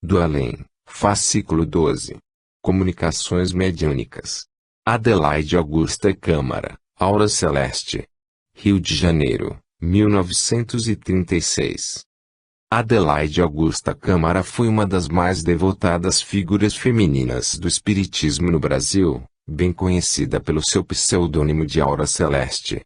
do Além, fascículo 12. Comunicações mediúnicas. Adelaide Augusta Câmara, Aura Celeste. Rio de Janeiro, 1936. Adelaide Augusta Câmara foi uma das mais devotadas figuras femininas do espiritismo no Brasil, bem conhecida pelo seu pseudônimo de Aura Celeste.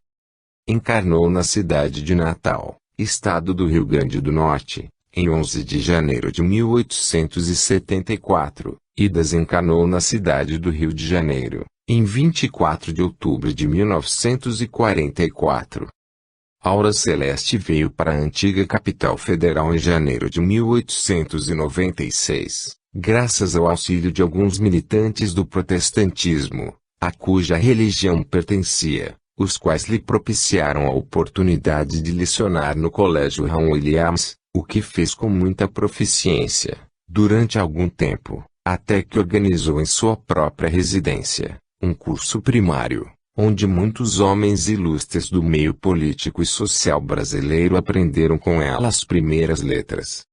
Encarnou na cidade de Natal, estado do Rio Grande do Norte, em 11 de janeiro de 1874, e desencarnou na cidade do Rio de Janeiro, em 24 de outubro de 1944. Aura Celeste veio para a antiga capital federal em janeiro de 1896, graças ao auxílio de alguns militantes do protestantismo, a cuja religião pertencia, os quais lhe propiciaram a oportunidade de lecionar no Colégio Raul Williams, o que fez com muita proficiência, durante algum tempo, até que organizou em sua própria residência, um curso primário, onde muitos homens ilustres do meio político e social brasileiro aprenderam com ela as primeiras letras.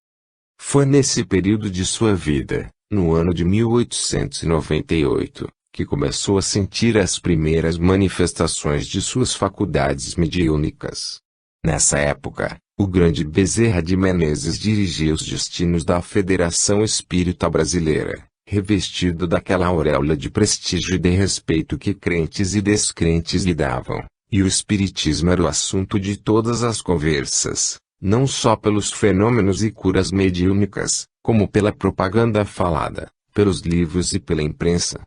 Foi nesse período de sua vida, no ano de 1898, que começou a sentir as primeiras manifestações de suas faculdades mediúnicas. Nessa época, o grande Bezerra de Menezes dirigia os destinos da Federação Espírita Brasileira, revestido daquela auréola de prestígio e de respeito que crentes e descrentes lhe davam, e o espiritismo era o assunto de todas as conversas, não só pelos fenômenos e curas mediúnicas, como pela propaganda falada, pelos livros e pela imprensa.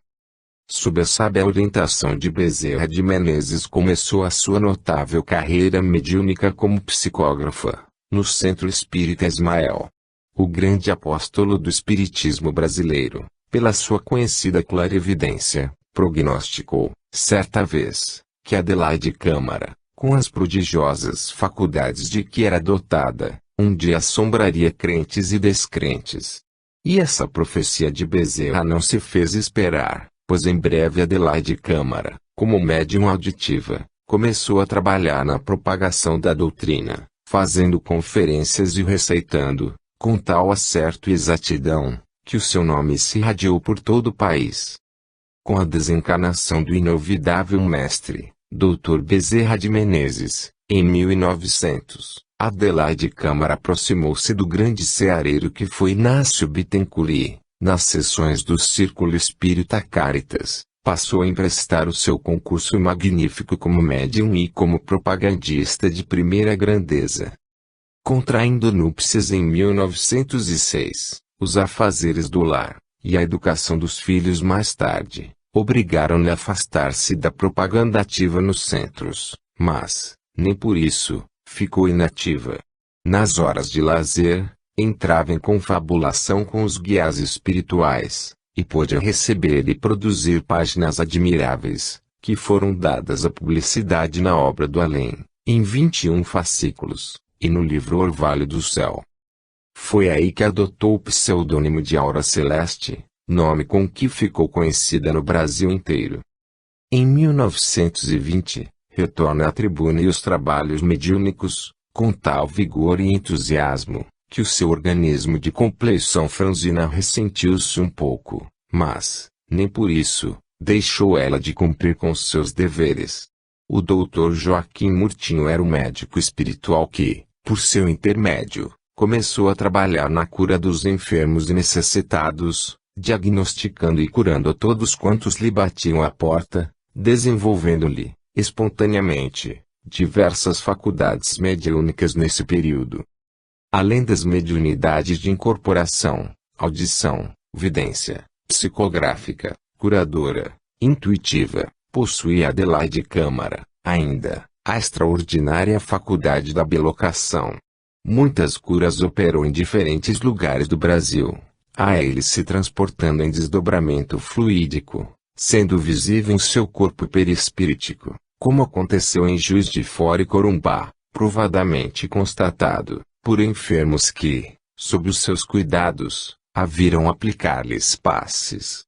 Sob a sábia orientação de Bezerra de Menezes começou a sua notável carreira mediúnica como psicógrafa, no Centro Espírita Ismael. O grande apóstolo do espiritismo brasileiro, pela sua conhecida clarividência, prognosticou, certa vez, que Adelaide Câmara, com as prodigiosas faculdades de que era dotada, um dia assombraria crentes e descrentes. E essa profecia de Bezerra não se fez esperar, pois em breve Adelaide Câmara, como médium auditiva, começou a trabalhar na propagação da doutrina, fazendo conferências e receitando, com tal acerto e exatidão, que o seu nome se irradiou por todo o país. Com a desencarnação do inovidável mestre, Dr. Bezerra de Menezes, em 1900, Adelaide Câmara aproximou-se do grande ceareiro que foi Inácio Bittencourt e, nas sessões do Círculo Espírita Caritas, passou a emprestar o seu concurso magnífico como médium e como propagandista de primeira grandeza. Contraindo núpcias em 1906, os afazeres do lar, e a educação dos filhos mais tarde, obrigaram-lhe a afastar-se da propaganda ativa nos centros, mas, nem por isso, ficou inativa. Nas horas de lazer, entrava em confabulação com os guias espirituais, e pôde receber e produzir páginas admiráveis, que foram dadas à publicidade na obra do Além, em 21 fascículos, e no livro Orvalho do Céu. Foi aí que adotou o pseudônimo de Aura Celeste, nome com que ficou conhecida no Brasil inteiro. Em 1920, retorna à tribuna e os trabalhos mediúnicos, com tal vigor e entusiasmo, que o seu organismo de compleição franzina ressentiu-se um pouco, mas, nem por isso, deixou ela de cumprir com seus deveres. O Dr. Joaquim Murtinho era o médico espiritual que, por seu intermédio, começou a trabalhar na cura dos enfermos e necessitados, diagnosticando e curando a todos quantos lhe batiam à porta, desenvolvendo-lhe, espontaneamente, diversas faculdades mediúnicas nesse período. Além das mediunidades de incorporação, audição, vidência, psicográfica, curadora, intuitiva, possuía Adelaide Câmara, ainda, a extraordinária faculdade da bilocação. Muitas curas operou em diferentes lugares do Brasil, a eles se transportando em desdobramento fluídico, sendo visível em seu corpo perispirítico, como aconteceu em Juiz de Fora e Corumbá, provadamente constatado, por enfermos que, sob os seus cuidados, a viram aplicar-lhes passes.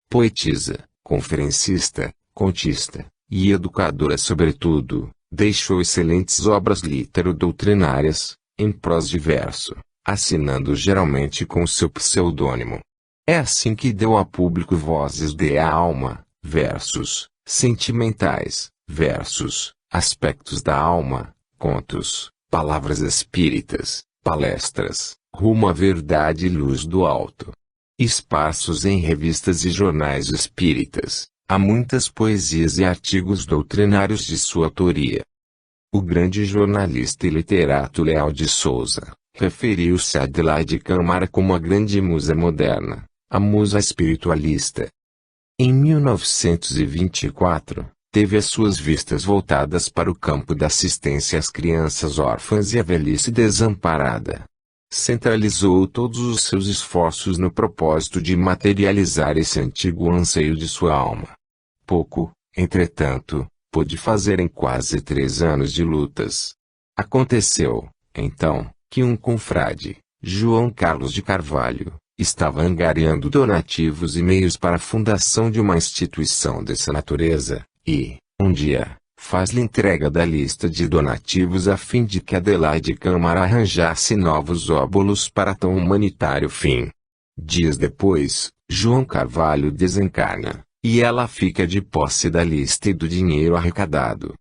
Poetisa, conferencista, contista, e educadora sobretudo, deixou excelentes obras litero-doutrinárias, em prosa e verso, assinando geralmente com seu pseudônimo. É assim que deu a público vozes de alma, versos, sentimentais, versos, aspectos da alma, contos, palavras espíritas, palestras, rumo à verdade e luz do alto. Esparsos em revistas e jornais espíritas, há muitas poesias e artigos doutrinários de sua autoria. O grande jornalista e literato Leal de Souza referiu-se a Adelaide Câmara como a grande musa moderna, a musa espiritualista. Em 1924, teve as suas vistas voltadas para o campo da assistência às crianças órfãs e à velhice desamparada. Centralizou todos os seus esforços no propósito de materializar esse antigo anseio de sua alma. Pouco, entretanto, pôde fazer em quase 3 anos de lutas. Aconteceu, então, que um confrade, João Carlos de Carvalho, estava angariando donativos e meios para a fundação de uma instituição dessa natureza, e, um dia, faz-lhe entrega da lista de donativos a fim de que Adelaide Câmara arranjasse novos óbolos para tão humanitário fim. Dias depois, João Carvalho desencarna, e ela fica de posse da lista e do dinheiro arrecadado.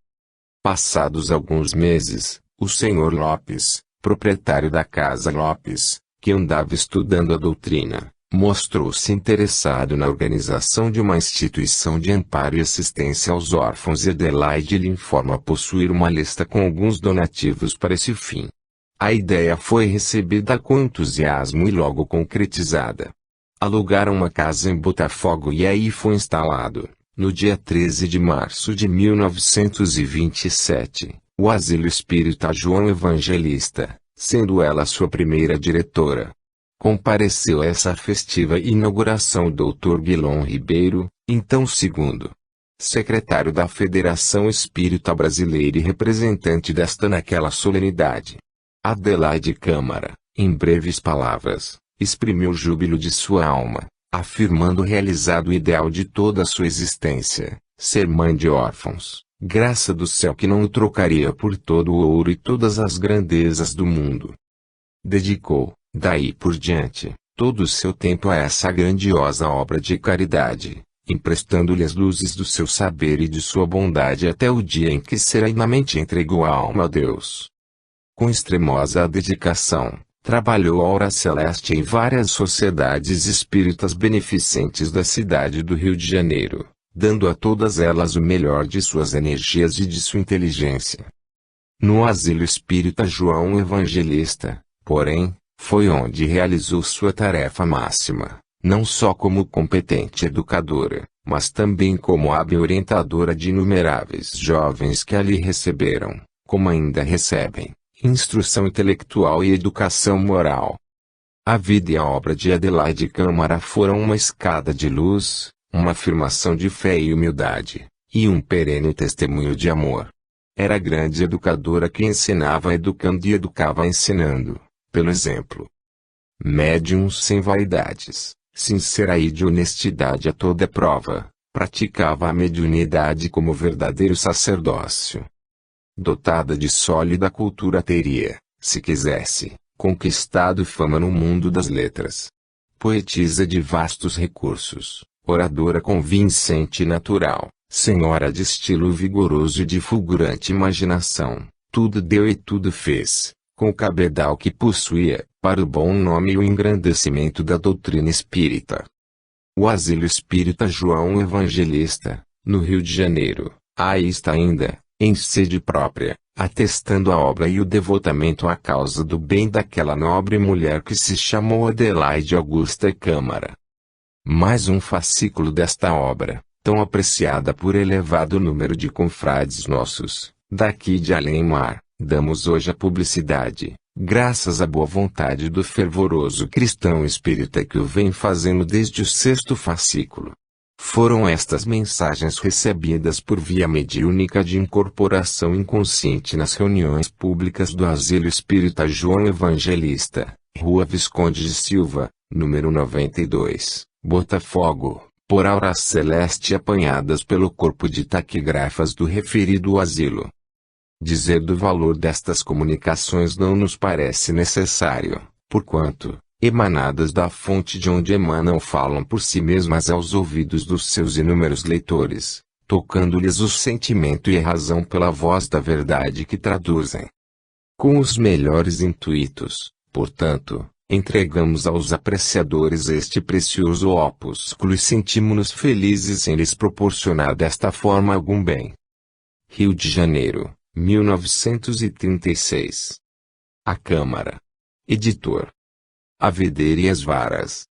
Passados alguns meses, o Sr. Lopes, proprietário da Casa Lopes, que andava estudando a doutrina, mostrou-se interessado na organização de uma instituição de amparo e assistência aos órfãos e Adelaide lhe informa possuir uma lista com alguns donativos para esse fim. A ideia foi recebida com entusiasmo e logo concretizada. Alugaram uma casa em Botafogo e aí foi instalado, no dia 13 de março de 1927, o Asilo Espírita João Evangelista, sendo ela sua primeira diretora. Compareceu a essa festiva inauguração o Dr. Guilom Ribeiro, então segundo secretário da Federação Espírita Brasileira e representante desta naquela solenidade. Adelaide Câmara, em breves palavras, exprimiu o júbilo de sua alma, afirmando realizado o ideal de toda a sua existência, ser mãe de órfãos, graça do céu que não o trocaria por todo o ouro e todas as grandezas do mundo. Dedicou, daí por diante, todo o seu tempo a essa grandiosa obra de caridade, emprestando-lhe as luzes do seu saber e de sua bondade até o dia em que serenamente entregou a alma a Deus. Com extremosa dedicação, trabalhou a hora celeste em várias sociedades espíritas beneficentes da cidade do Rio de Janeiro, dando a todas elas o melhor de suas energias e de sua inteligência. No Asilo Espírita João Evangelista, porém, foi onde realizou sua tarefa máxima, não só como competente educadora, mas também como hábil orientadora de inumeráveis jovens que ali receberam, como ainda recebem, instrução intelectual e educação moral. A vida e a obra de Adelaide Câmara foram uma escada de luz, uma afirmação de fé e humildade, e um perene testemunho de amor. Era grande educadora que ensinava educando e educava ensinando, pelo exemplo. Médium sem vaidades, sincera e de honestidade a toda prova, praticava a mediunidade como verdadeiro sacerdócio. Dotada de sólida cultura teria, se quisesse, conquistado fama no mundo das letras. Poetisa de vastos recursos, oradora convincente e natural, senhora de estilo vigoroso e de fulgurante imaginação, tudo deu e tudo fez, com o cabedal que possuía, para o bom nome e o engrandecimento da doutrina espírita. O Asilo Espírita João Evangelista, no Rio de Janeiro, aí está ainda, em sede própria, atestando a obra e o devotamento à causa do bem daquela nobre mulher que se chamou Adelaide Augusta Câmara. Mais um fascículo desta obra, tão apreciada por elevado número de confrades nossos, daqui de além-mar, damos hoje a publicidade, graças à boa vontade do fervoroso cristão espírita que o vem fazendo desde o 6º fascículo. Foram estas mensagens recebidas por via mediúnica de incorporação inconsciente nas reuniões públicas do Asilo Espírita João Evangelista, Rua Visconde de Silva, número 92, Botafogo, por aura celeste apanhadas pelo corpo de taquigrafas do referido asilo. Dizer do valor destas comunicações não nos parece necessário, porquanto, emanadas da fonte de onde emanam falam por si mesmas aos ouvidos dos seus inúmeros leitores, tocando-lhes o sentimento e a razão pela voz da verdade que traduzem. Com os melhores intuitos, portanto, entregamos aos apreciadores este precioso opúsculo e sentimos-nos felizes em lhes proporcionar desta forma algum bem. Rio de Janeiro, 1936. A Câmara. Editor. A videira e as varas.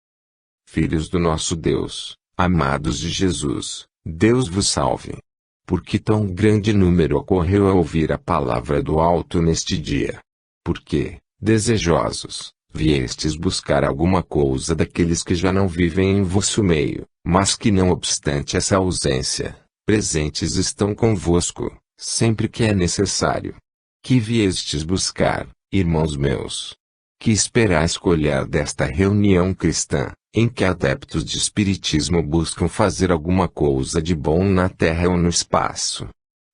Filhos do nosso Deus, amados de Jesus, Deus vos salve. Porque tão grande número ocorreu a ouvir a palavra do alto neste dia? Porque, desejosos, viestes buscar alguma coisa daqueles que já não vivem em vosso meio, mas que não obstante essa ausência, presentes estão convosco, sempre que é necessário. Que viestes buscar, irmãos meus? Que esperais colher desta reunião cristã, em que adeptos de espiritismo buscam fazer alguma coisa de bom na terra ou no espaço?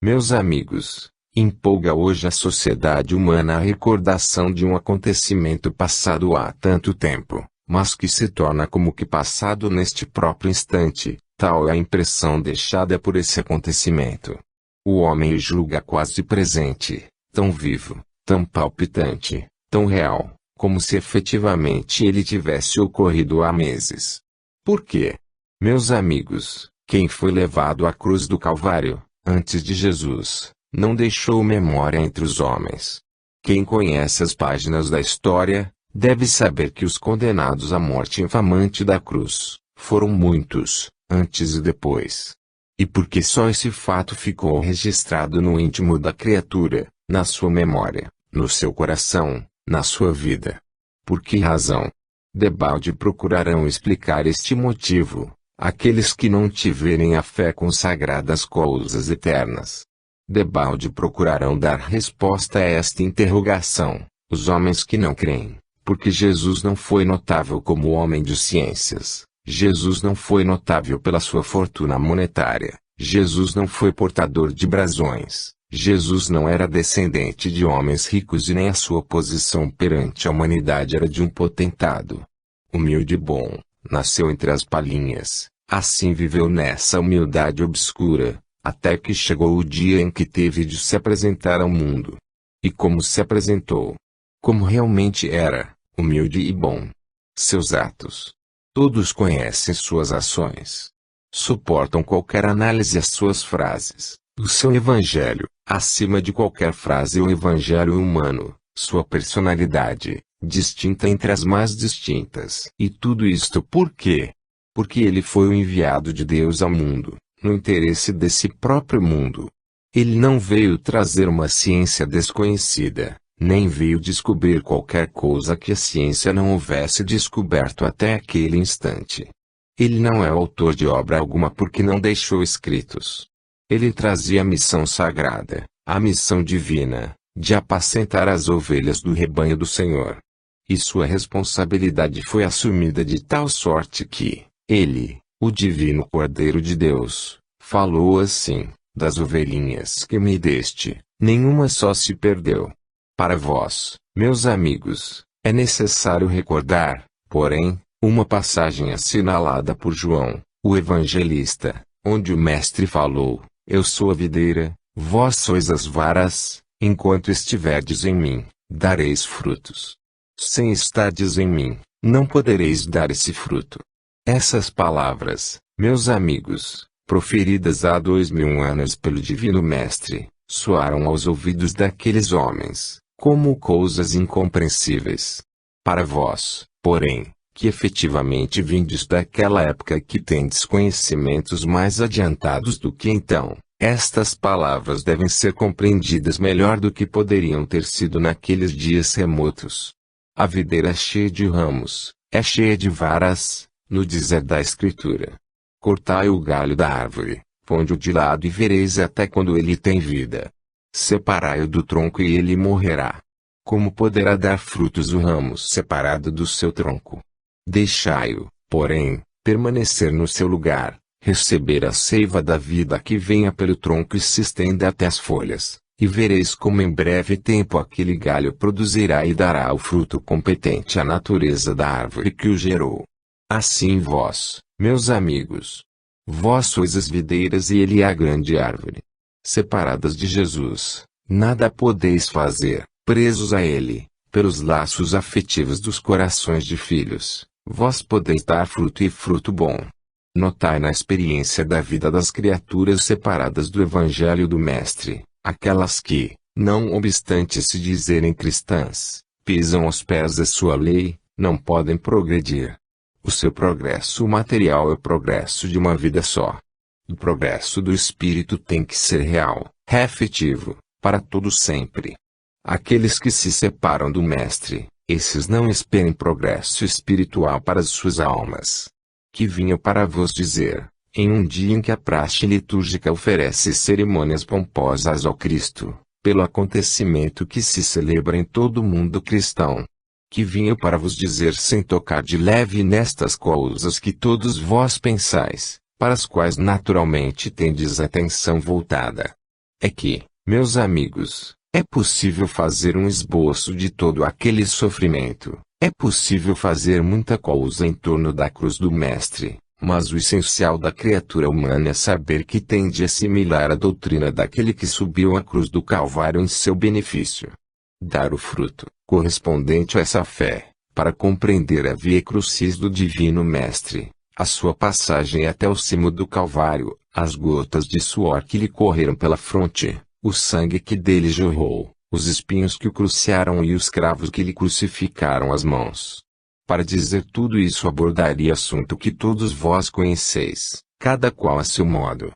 Meus amigos, empolga hoje a sociedade humana a recordação de um acontecimento passado há tanto tempo, mas que se torna como que passado neste próprio instante, tal é a impressão deixada por esse acontecimento. O homem o julga quase presente, tão vivo, tão palpitante, tão real, como se efetivamente ele tivesse ocorrido há meses. Por quê? Meus amigos, quem foi levado à cruz do Calvário, antes de Jesus, não deixou memória entre os homens. Quem conhece as páginas da história, deve saber que os condenados à morte infamante da cruz, foram muitos, antes e depois. E porque só esse fato ficou registrado no íntimo da criatura, na sua memória, no seu coração, na sua vida. Por que razão? Debalde procurarão explicar este motivo, aqueles que não tiverem a fé consagrada às coisas eternas. Debalde procurarão dar resposta a esta interrogação, os homens que não creem, porque Jesus não foi notável como homem de ciências, Jesus não foi notável pela sua fortuna monetária, Jesus não foi portador de brasões. Jesus não era descendente de homens ricos e nem a sua posição perante a humanidade era de um potentado. Humilde e bom, nasceu entre as palhinhas, assim viveu nessa humildade obscura, até que chegou o dia em que teve de se apresentar ao mundo. E como se apresentou? Como realmente era, humilde e bom. Seus atos. Todos conhecem suas ações. Suportam qualquer análise às suas frases. O seu evangelho, acima de qualquer frase o evangelho humano, sua personalidade, distinta entre as mais distintas. E tudo isto por quê? Porque ele foi o enviado de Deus ao mundo, no interesse desse próprio mundo. Ele não veio trazer uma ciência desconhecida, nem veio descobrir qualquer coisa que a ciência não houvesse descoberto até aquele instante. Ele não é autor de obra alguma porque não deixou escritos. Ele trazia a missão sagrada, a missão divina, de apacentar as ovelhas do rebanho do Senhor. E sua responsabilidade foi assumida de tal sorte que, ele, o divino Cordeiro de Deus, falou assim: das ovelhinhas que me deste, nenhuma só se perdeu. Para vós, meus amigos, é necessário recordar, porém, uma passagem assinalada por João, o evangelista, onde o Mestre falou: eu sou a videira, vós sois as varas, enquanto estiverdes em mim, dareis frutos. Sem estardes em mim, não podereis dar esse fruto. Essas palavras, meus amigos, proferidas há 2000 anos pelo Divino Mestre, soaram aos ouvidos daqueles homens, como coisas incompreensíveis. Para vós, porém, que efetivamente vindes daquela época que tendes conhecimentos mais adiantados do que então, estas palavras devem ser compreendidas melhor do que poderiam ter sido naqueles dias remotos. A videira cheia de ramos, é cheia de varas, no dizer da Escritura. Cortai o galho da árvore, ponde-o de lado e vereis até quando ele tem vida. Separai-o do tronco e ele morrerá. Como poderá dar frutos o ramo separado do seu tronco? Deixai-o, porém, permanecer no seu lugar, receber a seiva da vida que venha pelo tronco e se estenda até as folhas, E vereis como em breve tempo aquele galho produzirá e dará o fruto competente à natureza da árvore que o gerou. Assim vós, meus amigos, vós sois as videiras e ele é a grande árvore. Separadas de Jesus, nada podeis fazer, presos a ele, pelos laços afetivos dos corações de filhos, vós podeis dar fruto e fruto bom. Notai na experiência da vida das criaturas separadas do Evangelho do Mestre, aquelas que, não obstante se dizerem cristãs, pisam aos pés da sua lei, não podem progredir. O seu progresso material é o progresso de uma vida só. O progresso do espírito tem que ser real, efetivo, para todo sempre. Aqueles que se separam do Mestre, esses não esperem progresso espiritual para as suas almas. Que vinha para vos dizer, em um dia em que a praxe litúrgica oferece cerimônias pomposas ao Cristo, pelo acontecimento que se celebra em todo o mundo cristão. Que vinha para vos dizer sem tocar de leve nestas coisas que todos vós pensais, para as quais naturalmente tendes a atenção voltada. É que, meus amigos, é possível fazer um esboço de todo aquele sofrimento, é possível fazer muita coisa em torno da cruz do Mestre, mas o essencial da criatura humana é saber que tem de assimilar a doutrina daquele que subiu à cruz do Calvário em seu benefício. Dar o fruto, correspondente a essa fé, para compreender a via crucis do Divino Mestre, a sua passagem até o cimo do Calvário, as gotas de suor que lhe correram pela fronte, o sangue que dele jorrou, os espinhos que o cruciaram e os cravos que lhe crucificaram as mãos. Para dizer tudo isso abordaria assunto que todos vós conheceis, cada qual a seu modo.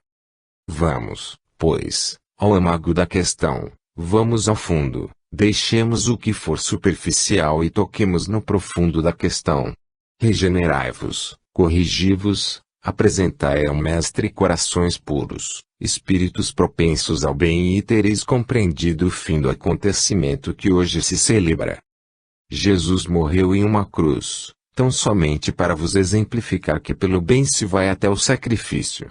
Vamos, pois, ao âmago da questão, vamos ao fundo, deixemos o que for superficial e toquemos no profundo da questão. Regenerai-vos, corrigi-vos, apresentai ao Mestre corações puros, espíritos propensos ao bem e tereis compreendido o fim do acontecimento que hoje se celebra. Jesus morreu em uma cruz, tão somente para vos exemplificar que pelo bem se vai até o sacrifício.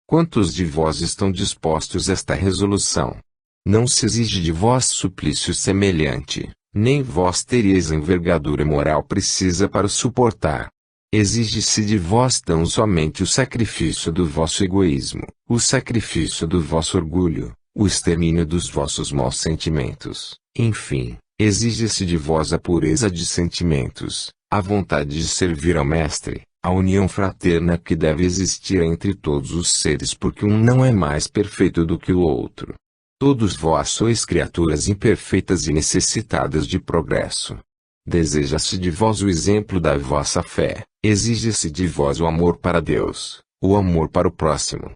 Quantos de vós estão dispostos a esta resolução? Não se exige de vós suplício semelhante, nem vós teríeis a envergadura moral precisa para o suportar. Exige-se de vós tão somente o sacrifício do vosso egoísmo, o sacrifício do vosso orgulho, o extermínio dos vossos maus sentimentos, enfim, exige-se de vós a pureza de sentimentos, a vontade de servir ao Mestre, a união fraterna que deve existir entre todos os seres porque um não é mais perfeito do que o outro. Todos vós sois criaturas imperfeitas e necessitadas de progresso. Deseja-se de vós o exemplo da vossa fé, exige-se de vós o amor para Deus, o amor para o próximo.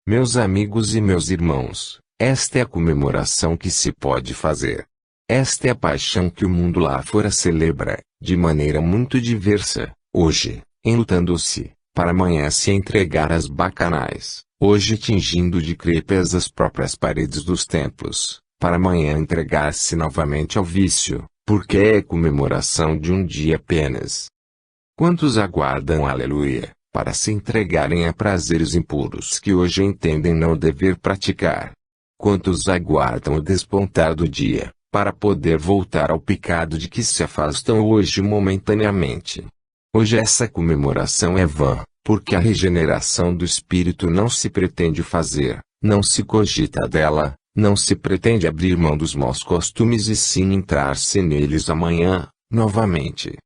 Meus amigos e meus irmãos, esta é a comemoração que se pode fazer. Esta é a paixão que o mundo lá fora celebra, de maneira muito diversa, hoje, enlutando-se, para amanhã se entregar às bacanais, hoje tingindo de crepes as próprias paredes dos templos, para amanhã entregar-se novamente ao vício, porque é comemoração de um dia apenas. Quantos aguardam aleluia, para se entregarem a prazeres impuros que hoje entendem não dever praticar? Quantos aguardam o despontar do dia, para poder voltar ao pecado de que se afastam hoje momentaneamente? Hoje essa comemoração é vã, porque a regeneração do espírito não se pretende fazer, não se cogita dela, não se pretende abrir mão dos maus costumes e sim entrar-se neles amanhã, novamente.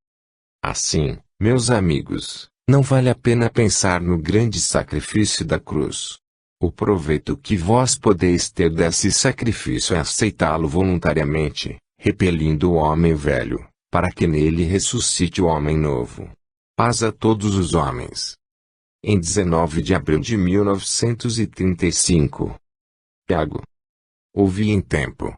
Assim, meus amigos, não vale a pena pensar no grande sacrifício da cruz. O proveito que vós podeis ter desse sacrifício é aceitá-lo voluntariamente, repelindo o homem velho, para que nele ressuscite o homem novo. Paz a todos os homens. Em 19 de abril de 1935. Tiago. Ouvi em tempo.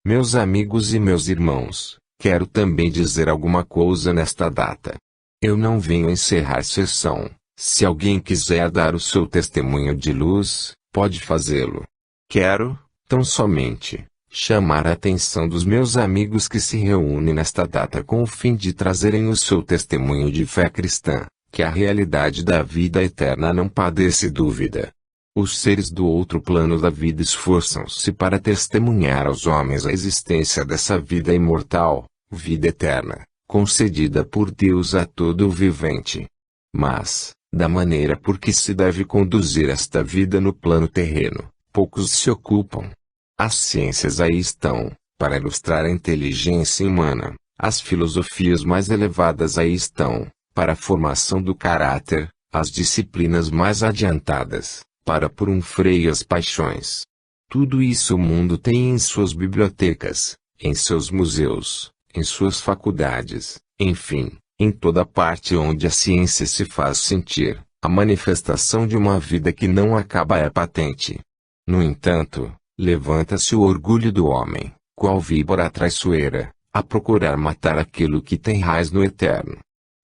Meus amigos e meus irmãos, quero também dizer alguma coisa nesta data. Eu não venho encerrar sessão. Se alguém quiser dar o seu testemunho de luz, pode fazê-lo. Quero, tão somente, chamar a atenção dos meus amigos que se reúnem nesta data com o fim de trazerem o seu testemunho de fé cristã, que a realidade da vida eterna não padece dúvida. Os seres do outro plano da vida esforçam-se para testemunhar aos homens a existência dessa vida imortal, vida eterna, concedida por Deus a todo o vivente. Mas, da maneira por que se deve conduzir esta vida no plano terreno, poucos se ocupam. As ciências aí estão, para ilustrar a inteligência humana, as filosofias mais elevadas aí estão, para a formação do caráter, as disciplinas mais adiantadas, para pôr um freio às paixões. Tudo isso o mundo tem em suas bibliotecas, em seus museus, em suas faculdades, enfim, em toda parte onde a ciência se faz sentir, a manifestação de uma vida que não acaba é patente. No entanto, levanta-se o orgulho do homem, qual víbora traiçoeira, a procurar matar aquilo que tem raiz no eterno.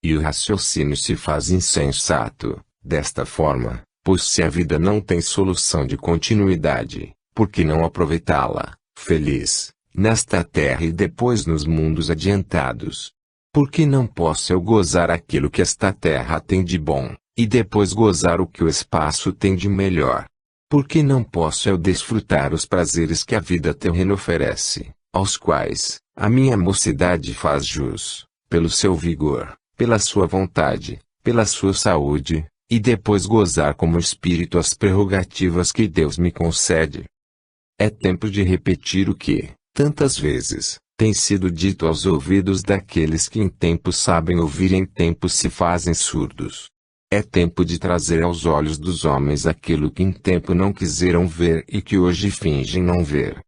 E o raciocínio se faz insensato, desta forma, pois se a vida não tem solução de continuidade, por que não aproveitá-la, feliz, nesta terra e depois nos mundos adiantados? Por que não posso eu gozar aquilo que esta terra tem de bom, e depois gozar o que o espaço tem de melhor? Por que não posso eu desfrutar os prazeres que a vida terrena oferece, aos quais a minha mocidade faz jus, pelo seu vigor, pela sua vontade, pela sua saúde, e depois gozar como espírito as prerrogativas que Deus me concede? É tempo de repetir o que, tantas vezes, tem sido dito aos ouvidos daqueles que em tempo sabem ouvir e em tempo se fazem surdos. É tempo de trazer aos olhos dos homens aquilo que em tempo não quiseram ver e que hoje fingem não ver.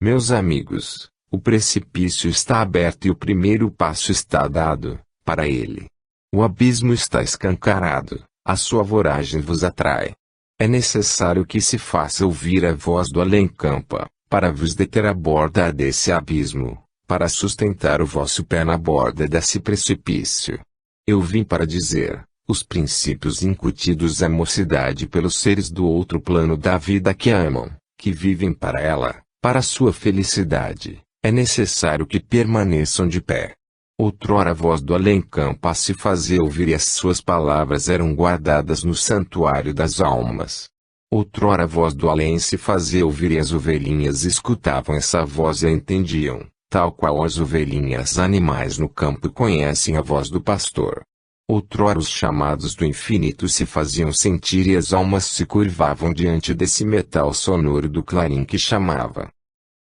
Meus amigos, o precipício está aberto e o primeiro passo está dado, para ele. O abismo está escancarado, a sua voragem vos atrai. É necessário que se faça ouvir a voz do além-campa, para vos deter à borda desse abismo, para sustentar o vosso pé na borda desse precipício. Eu vim para dizer, os princípios incutidos à mocidade pelos seres do outro plano da vida que a amam, que vivem para ela, para sua felicidade, é necessário que permaneçam de pé. Outrora a voz do além-campa se fazia ouvir e as suas palavras eram guardadas no santuário das almas. Outrora a voz do além se fazia ouvir e as ovelhinhas escutavam essa voz e a entendiam, tal qual as ovelhinhas animais no campo conhecem a voz do pastor. Outrora os chamados do infinito se faziam sentir e as almas se curvavam diante desse metal sonoro do clarim que chamava.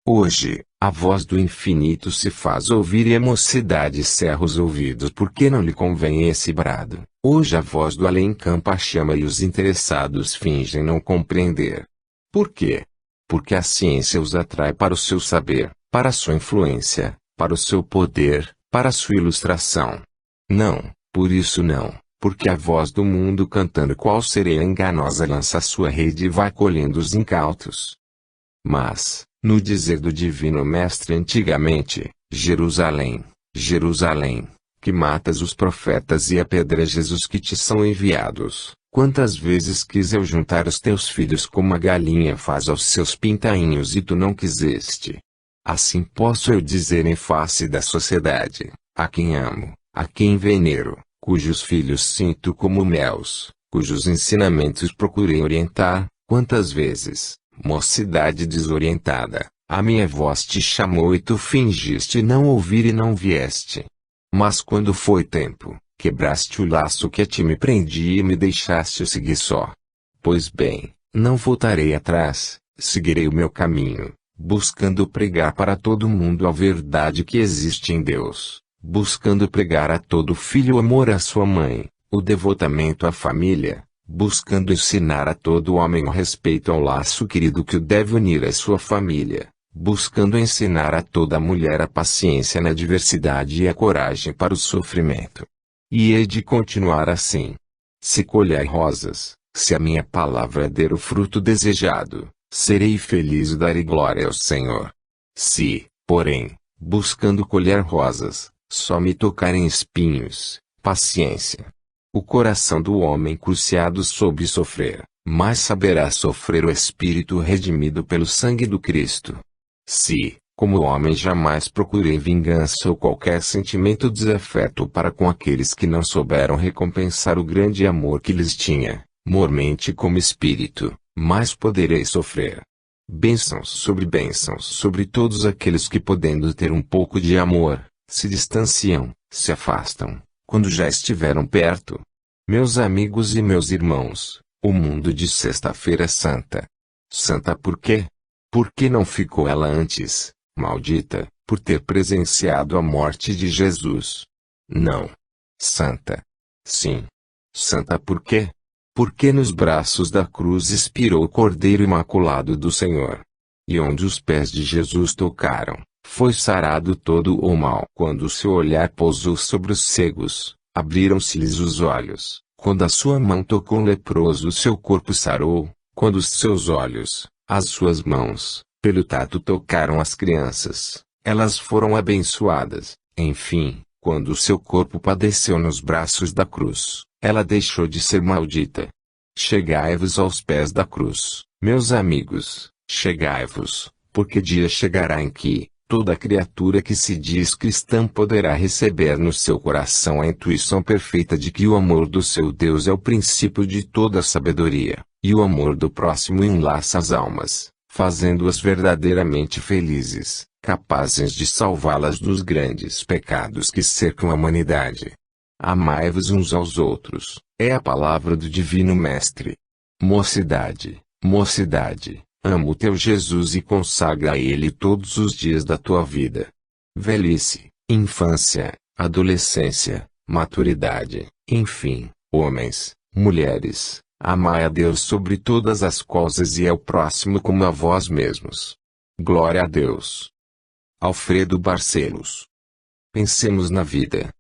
Hoje, a voz do infinito se faz ouvir e a mocidade cerra os ouvidos porque não lhe convém esse brado. Hoje a voz do além-campa chama e os interessados fingem não compreender. Por quê? Porque a ciência os atrai para o seu saber, para a sua influência, para o seu poder, para a sua ilustração. Não, por isso não, porque a voz do mundo cantando qual sereia enganosa lança sua rede e vai colhendo os incautos. Mas, no dizer do Divino Mestre antigamente, Jerusalém, Jerusalém, que matas os profetas e apedrejas os que te são enviados, quantas vezes quis eu juntar os teus filhos como a galinha faz aos seus pintainhos e tu não quiseste. Assim posso eu dizer em face da sociedade, a quem amo, a quem venero, cujos filhos sinto como meus, cujos ensinamentos procurei orientar, quantas vezes, mocidade desorientada, a minha voz te chamou e tu fingiste não ouvir e não vieste. Mas quando foi tempo, quebraste o laço que a ti me prendia e me deixaste seguir só. Pois bem, não voltarei atrás, seguirei o meu caminho, buscando pregar para todo mundo a verdade que existe em Deus, buscando pregar a todo filho o amor à sua mãe, o devotamento à família, buscando ensinar a todo homem o respeito ao laço querido que o deve unir à sua família, buscando ensinar a toda mulher a paciência na adversidade e a coragem para o sofrimento. E hei de continuar assim. Se colher rosas, se a minha palavra der o fruto desejado, serei feliz e darei glória ao Senhor. Se, porém, buscando colher rosas, só me tocarem espinhos, paciência. O coração do homem cruciado soube sofrer, mas saberá sofrer o espírito redimido pelo sangue do Cristo. Se, como homem jamais procurei vingança ou qualquer sentimento desafeto para com aqueles que não souberam recompensar o grande amor que lhes tinha, mormente como espírito, mais poderei sofrer. Bênçãos sobre todos aqueles que, podendo ter um pouco de amor, se distanciam, se afastam, quando já estiveram perto. Meus amigos e meus irmãos, o mundo de Sexta-feira Santa. Santa por quê? Por que não ficou ela antes, maldita, por ter presenciado a morte de Jesus? Não. Santa. Sim. Santa por quê? Porque nos braços da cruz expirou o Cordeiro Imaculado do Senhor. E onde os pés de Jesus tocaram, foi sarado todo o mal. Quando o seu olhar pousou sobre os cegos, abriram-se-lhes os olhos. Quando a sua mão tocou um leproso, o seu corpo sarou. Quando os seus olhos, as suas mãos, pelo tato tocaram as crianças, elas foram abençoadas. Enfim, quando o seu corpo padeceu nos braços da cruz, ela deixou de ser maldita. Chegai-vos aos pés da cruz, meus amigos, chegai-vos, porque dia chegará em que toda criatura que se diz cristã poderá receber no seu coração a intuição perfeita de que o amor do seu Deus é o princípio de toda a sabedoria, e o amor do próximo enlaça as almas, fazendo-as verdadeiramente felizes, capazes de salvá-las dos grandes pecados que cercam a humanidade. Amai-vos uns aos outros, é a palavra do Divino Mestre. Mocidade, mocidade, ama o teu Jesus e consagra a Ele todos os dias da tua vida. Velhice, infância, adolescência, maturidade, enfim, homens, mulheres, amai a Deus sobre todas as coisas e ao próximo como a vós mesmos. Glória a Deus. Alfredo Barcelos. Pensemos na vida.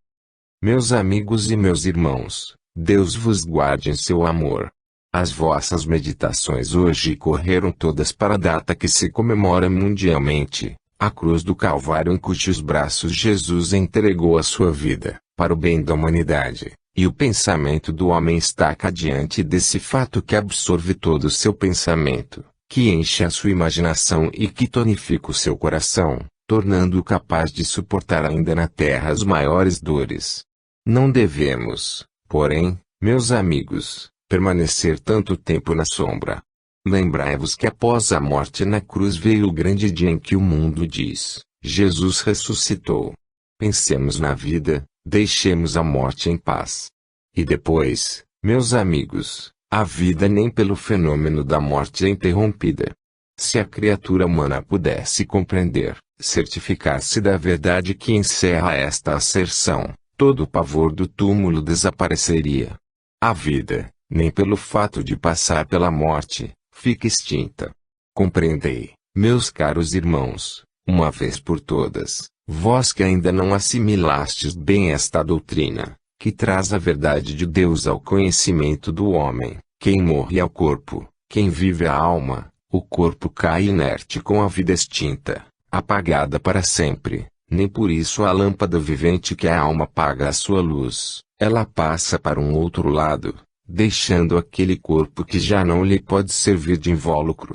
Meus amigos e meus irmãos, Deus vos guarde em seu amor. As vossas meditações hoje correram todas para a data que se comemora mundialmente, a cruz do Calvário, em cujos braços Jesus entregou a sua vida, para o bem da humanidade, e o pensamento do homem estaca diante desse fato que absorve todo o seu pensamento, que enche a sua imaginação e que tonifica o seu coração, tornando-o capaz de suportar ainda na terra as maiores dores. Não devemos, porém, meus amigos, permanecer tanto tempo na sombra. Lembrai-vos que após a morte na cruz veio o grande dia em que o mundo diz: Jesus ressuscitou. Pensemos na vida, deixemos a morte em paz. E depois, meus amigos, a vida nem pelo fenômeno da morte é interrompida. Se a criatura humana pudesse compreender, certificar-se da verdade que encerra esta asserção, todo o pavor do túmulo desapareceria. A vida, nem pelo fato de passar pela morte, fica extinta. Compreendei, meus caros irmãos, uma vez por todas, vós que ainda não assimilastes bem esta doutrina, que traz a verdade de Deus ao conhecimento do homem: quem morre é o corpo, quem vive é a alma. O corpo cai inerte com a vida extinta, apagada para sempre. Nem por isso a lâmpada vivente que a alma apaga a sua luz, ela passa para um outro lado, deixando aquele corpo que já não lhe pode servir de invólucro.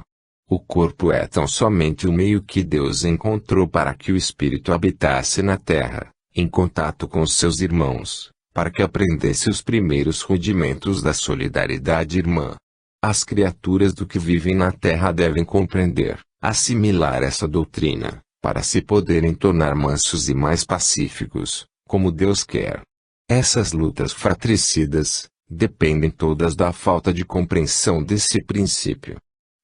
O corpo é tão somente o meio que Deus encontrou para que o espírito habitasse na terra, em contato com seus irmãos, para que aprendesse os primeiros rudimentos da solidariedade irmã. As criaturas do que vivem na terra devem compreender, assimilar essa doutrina, para se poderem tornar mansos e mais pacíficos, como Deus quer. Essas lutas fratricidas dependem todas da falta de compreensão desse princípio.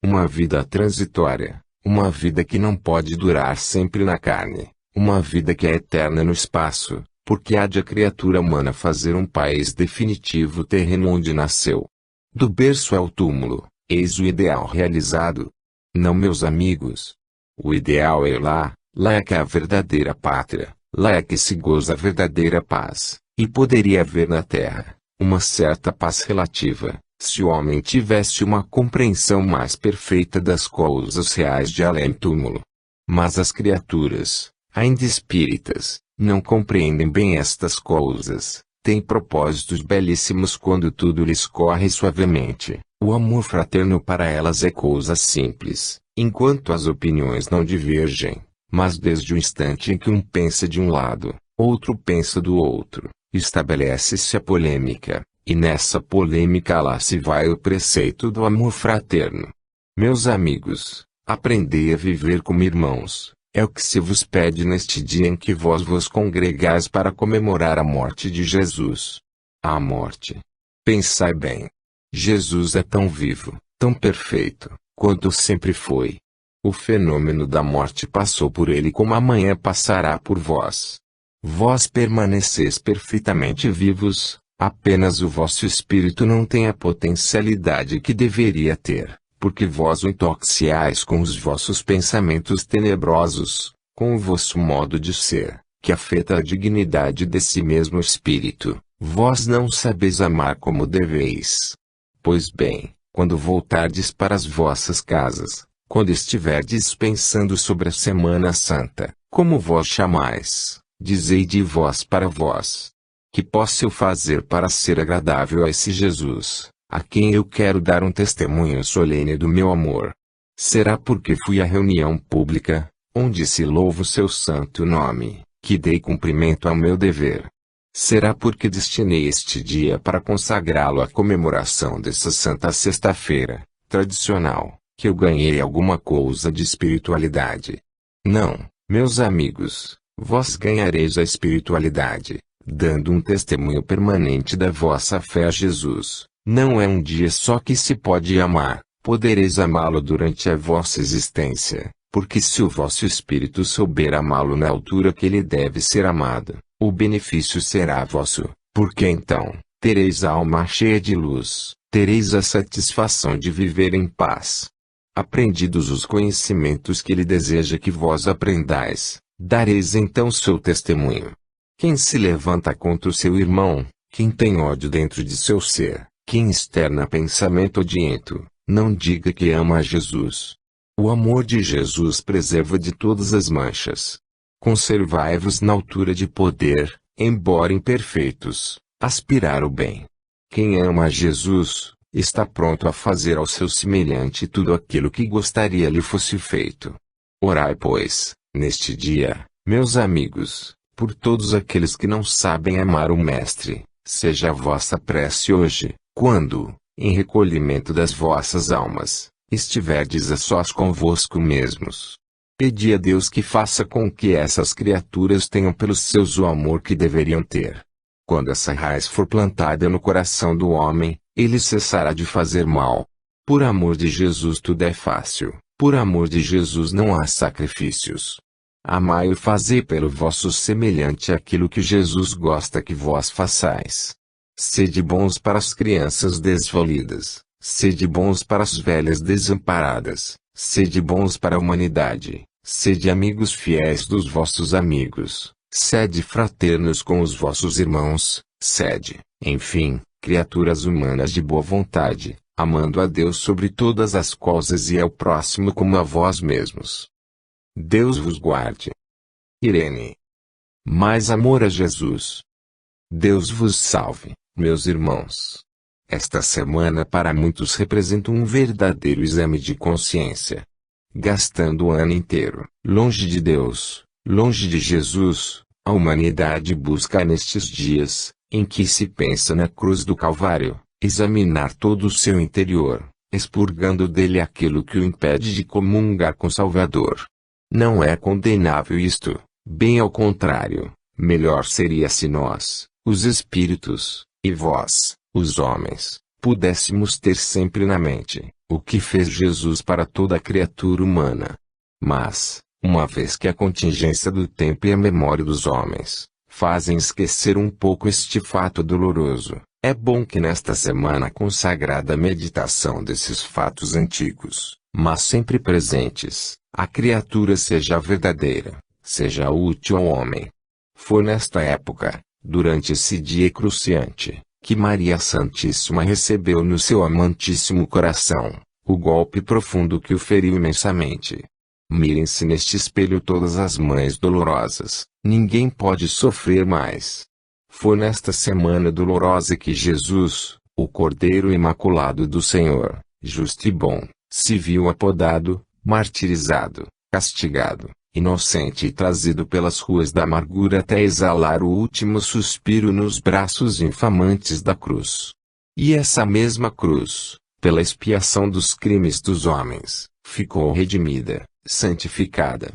Uma vida transitória, uma vida que não pode durar sempre na carne, uma vida que é eterna no espaço, porque há de a criatura humana fazer um país definitivo terreno onde nasceu. Do berço ao túmulo, eis o ideal realizado. Não, meus amigos. O ideal é lá é que é a verdadeira pátria, lá é que se goza a verdadeira paz, e poderia haver na terra uma certa paz relativa, se o homem tivesse uma compreensão mais perfeita das coisas reais de além-túmulo. Mas as criaturas, ainda espíritas, não compreendem bem estas coisas. Têm propósitos belíssimos quando tudo lhes corre suavemente. O amor fraterno para elas é coisa simples, enquanto as opiniões não divergem. Mas desde o instante em que um pensa de um lado, outro pensa do outro, estabelece-se a polêmica, E nessa polêmica lá se vai o preceito do amor fraterno. Meus amigos, aprendei a viver como irmãos, é o que se vos pede neste dia em que vós vos congregais para comemorar a morte de Jesus. A morte. Pensai bem. Jesus é tão vivo, tão perfeito, quanto sempre foi. O fenômeno da morte passou por ele como amanhã passará por vós. Vós permaneceis perfeitamente vivos, apenas o vosso espírito não tem a potencialidade que deveria ter, porque vós o intoxicais com os vossos pensamentos tenebrosos, com o vosso modo de ser, que afeta a dignidade desse mesmo espírito. Vós não sabeis amar como deveis. Pois bem, quando voltardes para as vossas casas, quando estiverdes pensando sobre a Semana Santa, como vós chamais, dizei de vós para vós. Que posso eu fazer para ser agradável a esse Jesus, a quem eu quero dar um testemunho solene do meu amor? Será porque fui à reunião pública, onde se louva o seu santo nome, que dei cumprimento ao meu dever? Será porque destinei este dia para consagrá-lo à comemoração dessa Santa Sexta-feira, tradicional, que eu ganhei alguma coisa de espiritualidade? Não, meus amigos, vós ganhareis a espiritualidade, dando um testemunho permanente da vossa fé a Jesus. Não é um dia só que se pode amar, podereis amá-lo durante a vossa existência, porque se o vosso espírito souber amá-lo na altura que ele deve ser amado, o benefício será vosso, porque então, tereis a alma cheia de luz, tereis a satisfação de viver em paz. Aprendidos os conhecimentos que ele deseja que vós aprendais, dareis então seu testemunho. Quem se levanta contra o seu irmão, quem tem ódio dentro de seu ser, quem externa pensamento odiento, não diga que ama a Jesus. O amor de Jesus preserva de todas as manchas. Conservai-vos na altura de poder, embora imperfeitos, aspirar o bem. Quem ama a Jesus, está pronto a fazer ao seu semelhante tudo aquilo que gostaria lhe fosse feito. Orai, pois, neste dia, meus amigos, por todos aqueles que não sabem amar o Mestre, seja a vossa prece hoje, quando, em recolhimento das vossas almas, estiverdes a sós convosco mesmos. Pedi a Deus que faça com que essas criaturas tenham pelos seus o amor que deveriam ter. Quando essa raiz for plantada no coração do homem, ele cessará de fazer mal. Por amor de Jesus tudo é fácil, por amor de Jesus não há sacrifícios. Amai e fazei pelo vosso semelhante aquilo que Jesus gosta que vós façais. Sede bons para as crianças desvalidas, sede bons para as velhas desamparadas, sede bons para a humanidade, sede amigos fiéis dos vossos amigos, sede fraternos com os vossos irmãos, sede, enfim, criaturas humanas de boa vontade, amando a Deus sobre todas as coisas e ao próximo como a vós mesmos. Deus vos guarde. Irene. Mais amor a Jesus. Deus vos salve, meus irmãos. Esta semana para muitos representa um verdadeiro exame de consciência. Gastando o ano inteiro, longe de Deus, longe de Jesus, a humanidade busca nestes dias, em que se pensa na cruz do Calvário, examinar todo o seu interior, expurgando dele aquilo que o impede de comungar com o Salvador. Não é condenável isto, bem ao contrário, melhor seria se nós, os espíritos, e vós, os homens, pudéssemos ter sempre na mente, o que fez Jesus para toda a criatura humana. Mas, uma vez que a contingência do tempo e a memória dos homens, fazem esquecer um pouco este fato doloroso, é bom que nesta semana consagrada à meditação desses fatos antigos, mas sempre presentes, a criatura seja verdadeira, seja útil ao homem. Foi nesta época, durante esse dia cruciante, que Maria Santíssima recebeu no seu amantíssimo coração, o golpe profundo que o feriu imensamente. Mirem-se neste espelho todas as mães dolorosas, ninguém pode sofrer mais. Foi nesta semana dolorosa que Jesus, o Cordeiro Imaculado do Senhor, justo e bom, se viu apodado, martirizado, castigado, inocente e trazido pelas ruas da amargura até exalar o último suspiro nos braços infamantes da cruz. E essa mesma cruz, pela expiação dos crimes dos homens, ficou redimida, santificada.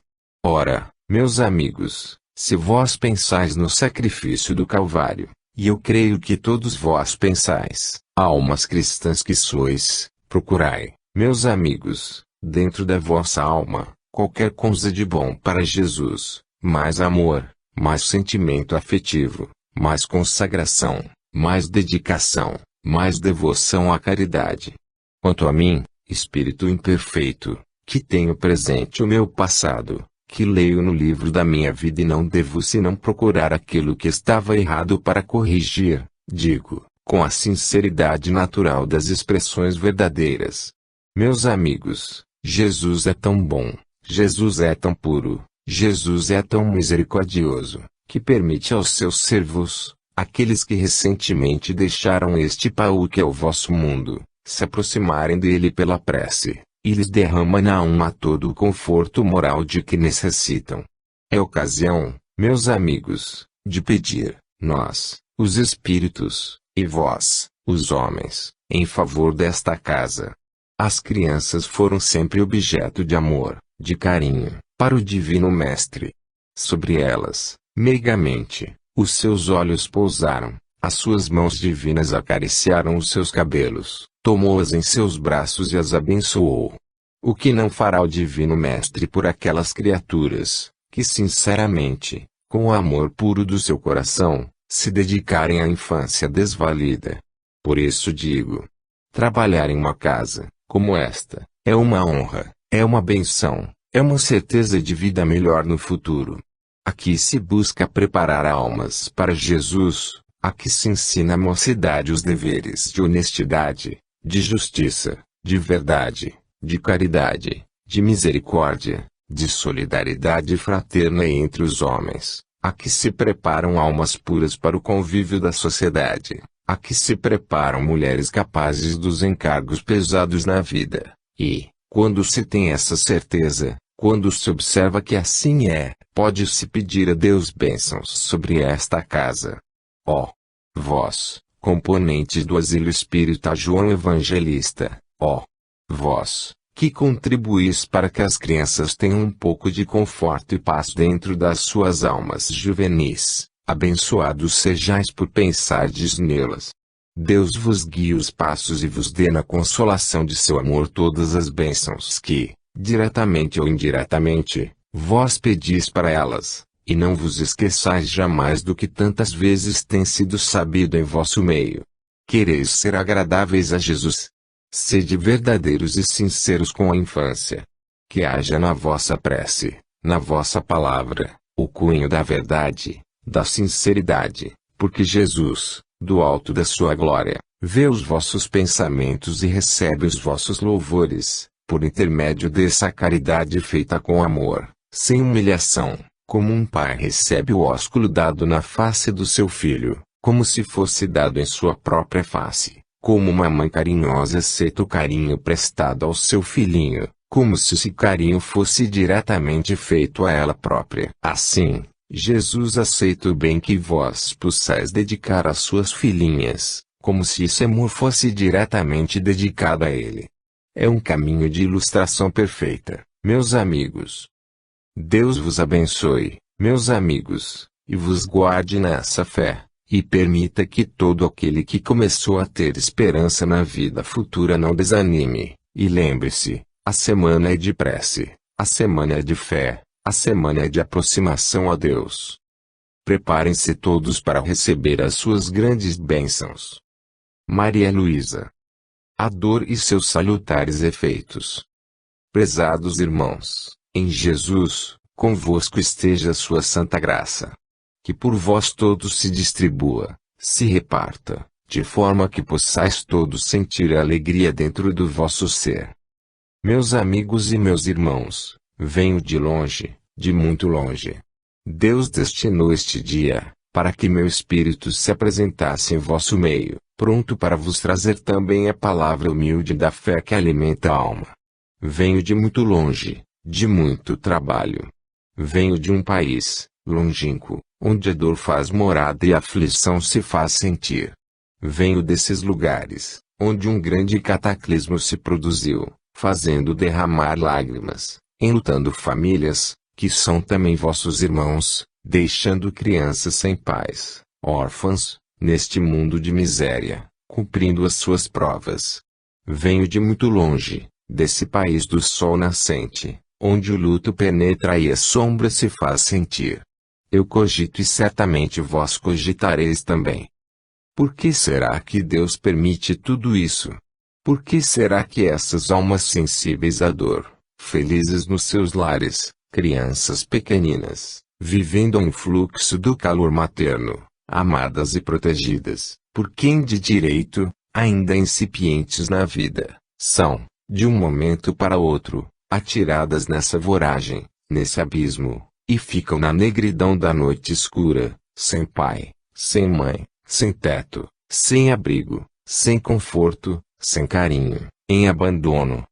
Ora, meus amigos, se vós pensais no sacrifício do Calvário, e eu creio que todos vós pensais, almas cristãs que sois, procurai, meus amigos, dentro da vossa alma, qualquer coisa de bom para Jesus, mais amor, mais sentimento afetivo, mais consagração, mais dedicação, mais devoção à caridade. Quanto a mim, espírito imperfeito, que tenho presente o meu passado, que leio no livro da minha vida e não devo senão procurar aquilo que estava errado para corrigir, digo, com a sinceridade natural das expressões verdadeiras. Meus amigos, Jesus é tão bom, Jesus é tão puro, Jesus é tão misericordioso, que permite aos seus servos, aqueles que recentemente deixaram este pau que é o vosso mundo, se aproximarem dele pela prece, e lhes derrama na alma todo o conforto moral de que necessitam. É ocasião, meus amigos, de pedir, nós, os espíritos, e vós, os homens, em favor desta casa. As crianças foram sempre objeto de amor, de carinho, para o Divino Mestre. Sobre elas, meigamente, os seus olhos pousaram, as suas mãos divinas acariciaram os seus cabelos, tomou-as em seus braços e as abençoou. O que não fará o Divino Mestre por aquelas criaturas, que sinceramente, com o amor puro do seu coração, se dedicarem à infância desvalida? Por isso digo, trabalhar em uma casa, como esta, é uma honra, é uma benção, é uma certeza de vida melhor no futuro. Aqui se busca preparar almas para Jesus, aqui se ensina à mocidade os deveres de honestidade, de justiça, de verdade, de caridade, de misericórdia, de solidariedade fraterna entre os homens. Aqui se preparam almas puras para o convívio da sociedade. Aqui se preparam mulheres capazes dos encargos pesados na vida. E, quando se tem essa certeza, quando se observa que assim é, pode-se pedir a Deus bênçãos sobre esta casa. Ó, vós, componentes do asilo espírita João Evangelista, ó, vós, que contribuís para que as crianças tenham um pouco de conforto e paz dentro das suas almas juvenis, abençoados sejais por pensardes nelas. Deus vos guie os passos e vos dê na consolação de seu amor todas as bênçãos que, diretamente ou indiretamente, vós pedis para elas, e não vos esqueçais jamais do que tantas vezes tem sido sabido em vosso meio. Quereis ser agradáveis a Jesus? Sede verdadeiros e sinceros com a infância. Que haja na vossa prece, na vossa palavra, o cunho da verdade, da sinceridade, porque Jesus, do alto da sua glória, vê os vossos pensamentos e recebe os vossos louvores, por intermédio dessa caridade feita com amor, sem humilhação, como um pai recebe o ósculo dado na face do seu filho, como se fosse dado em sua própria face. Como uma mãe carinhosa aceita o carinho prestado ao seu filhinho, como se esse carinho fosse diretamente feito a ela própria. Assim, Jesus aceita o bem que vós possais dedicar às suas filhinhas, como se esse amor fosse diretamente dedicado a ele. É um caminho de ilustração perfeita, meus amigos. Deus vos abençoe, meus amigos, e vos guarde nessa fé. E permita que todo aquele que começou a ter esperança na vida futura não desanime, e lembre-se, a semana é de prece, a semana é de fé, a semana é de aproximação a Deus. Preparem-se todos para receber as suas grandes bênçãos. Maria Luísa. A dor e seus salutares efeitos. Prezados irmãos, em Jesus, convosco esteja a sua santa graça. Que por vós todos se distribua, se reparta, de forma que possais todos sentir a alegria dentro do vosso ser. Meus amigos e meus irmãos, venho de longe, de muito longe. Deus destinou este dia, para que meu espírito se apresentasse em vosso meio, pronto para vos trazer também a palavra humilde da fé que alimenta a alma. Venho de muito longe, de muito trabalho. Venho de um país, longínquo, onde a dor faz morada e a aflição se faz sentir. Venho desses lugares, onde um grande cataclismo se produziu, fazendo derramar lágrimas, enlutando famílias, que são também vossos irmãos, deixando crianças sem pais, órfãos, neste mundo de miséria, cumprindo as suas provas. Venho de muito longe, desse país do sol nascente, onde o luto penetra e a sombra se faz sentir. Eu cogito e certamente vós cogitareis também. Por que será que Deus permite tudo isso? Por que será que essas almas sensíveis à dor, felizes nos seus lares, crianças pequeninas, vivendo ao influxo do calor materno, amadas e protegidas, por quem de direito, ainda incipientes na vida, são, de um momento para outro, atiradas nessa voragem, nesse abismo, e ficam na negridão da noite escura, sem pai, sem mãe, sem teto, sem abrigo, sem conforto, sem carinho, em abandono.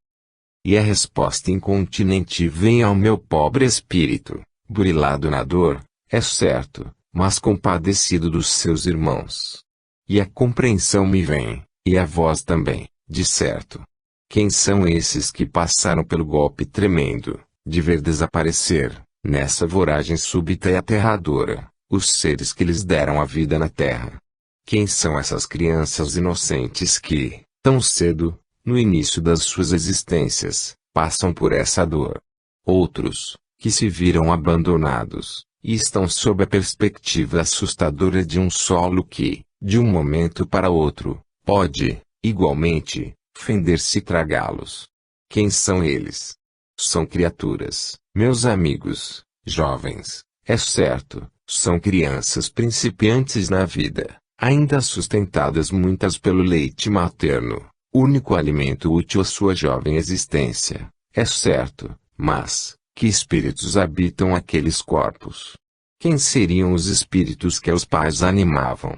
E a resposta incontinente vem ao meu pobre espírito, burilado na dor, é certo, mas compadecido dos seus irmãos. E a compreensão me vem, e a vós também, de certo. Quem são esses que passaram pelo golpe tremendo, de ver desaparecer, nessa voragem súbita e aterradora, os seres que lhes deram a vida na terra? Quem são essas crianças inocentes que, tão cedo, no início das suas existências, passam por essa dor? Outros, que se viram abandonados, e estão sob a perspectiva assustadora de um solo que, de um momento para outro, pode, igualmente, fender-se e tragá-los. Quem são eles? São criaturas, meus amigos, jovens, é certo, são crianças principiantes na vida, ainda sustentadas muitas pelo leite materno, único alimento útil à sua jovem existência, é certo, mas, que espíritos habitam aqueles corpos? Quem seriam os espíritos que os pais animavam?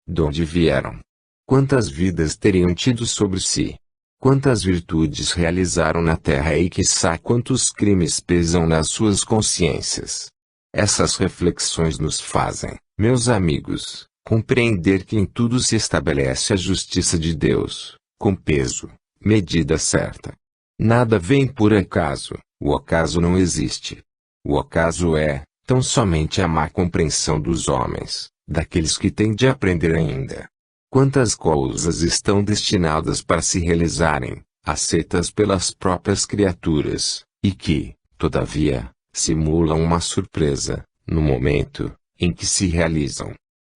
De onde vieram? Quantas vidas teriam tido sobre si? Quantas virtudes realizaram na terra e quiçá quantos crimes pesam nas suas consciências? Essas reflexões nos fazem, meus amigos, compreender que em tudo se estabelece a justiça de Deus, com peso, medida certa. Nada vem por acaso, o acaso não existe. O acaso é, tão somente a má compreensão dos homens, daqueles que têm de aprender ainda. Quantas coisas estão destinadas para se realizarem, aceitas pelas próprias criaturas, e que, todavia, simulam uma surpresa, no momento, em que se realizam.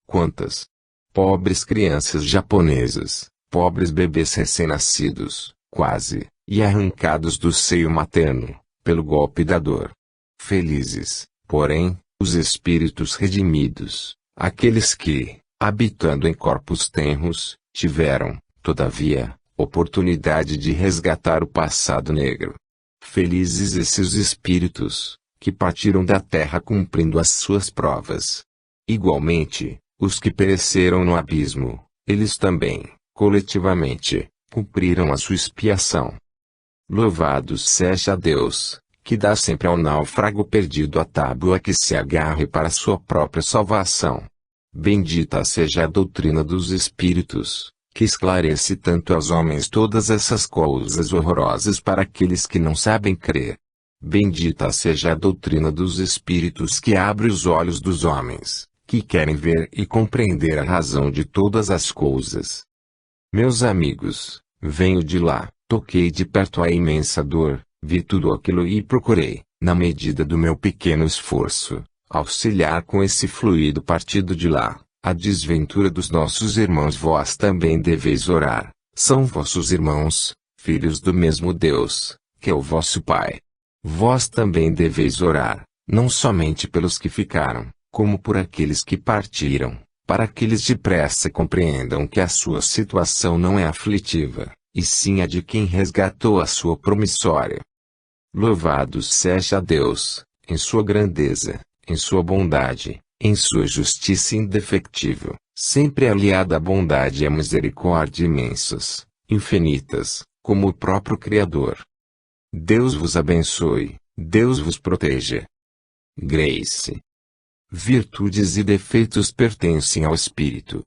Quantas pobres crianças japonesas, pobres bebês recém-nascidos, quase, e arrancados do seio materno, pelo golpe da dor. Felizes, porém, os espíritos redimidos, aqueles que, habitando em corpos tenros, tiveram, todavia, oportunidade de resgatar o passado negro. Felizes esses espíritos, que partiram da terra cumprindo as suas provas. Igualmente, os que pereceram no abismo, eles também, coletivamente, cumpriram a sua expiação. Louvado seja Deus, que dá sempre ao náufrago perdido a tábua que se agarre para sua própria salvação. Bendita seja a doutrina dos Espíritos, que esclarece tanto aos homens todas essas coisas horrorosas para aqueles que não sabem crer. Bendita seja a doutrina dos Espíritos que abre os olhos dos homens, que querem ver e compreender a razão de todas as coisas. Meus amigos, venho de lá, toquei de perto a imensa dor, vi tudo aquilo e procurei, na medida do meu pequeno esforço, auxiliar com esse fluido partido de lá, a desventura dos nossos irmãos. Vós também deveis orar, são vossos irmãos, filhos do mesmo Deus, que é o vosso Pai. Vós também deveis orar, não somente pelos que ficaram, como por aqueles que partiram, para que eles depressa compreendam que a sua situação não é aflitiva, e sim a de quem resgatou a sua promissória. Louvado seja Deus, em sua grandeza, em sua bondade, em sua justiça indefectível, sempre aliada à bondade e à misericórdia imensas, infinitas, como o próprio Criador. Deus vos abençoe, Deus vos proteja. Grace. Virtudes e defeitos pertencem ao espírito.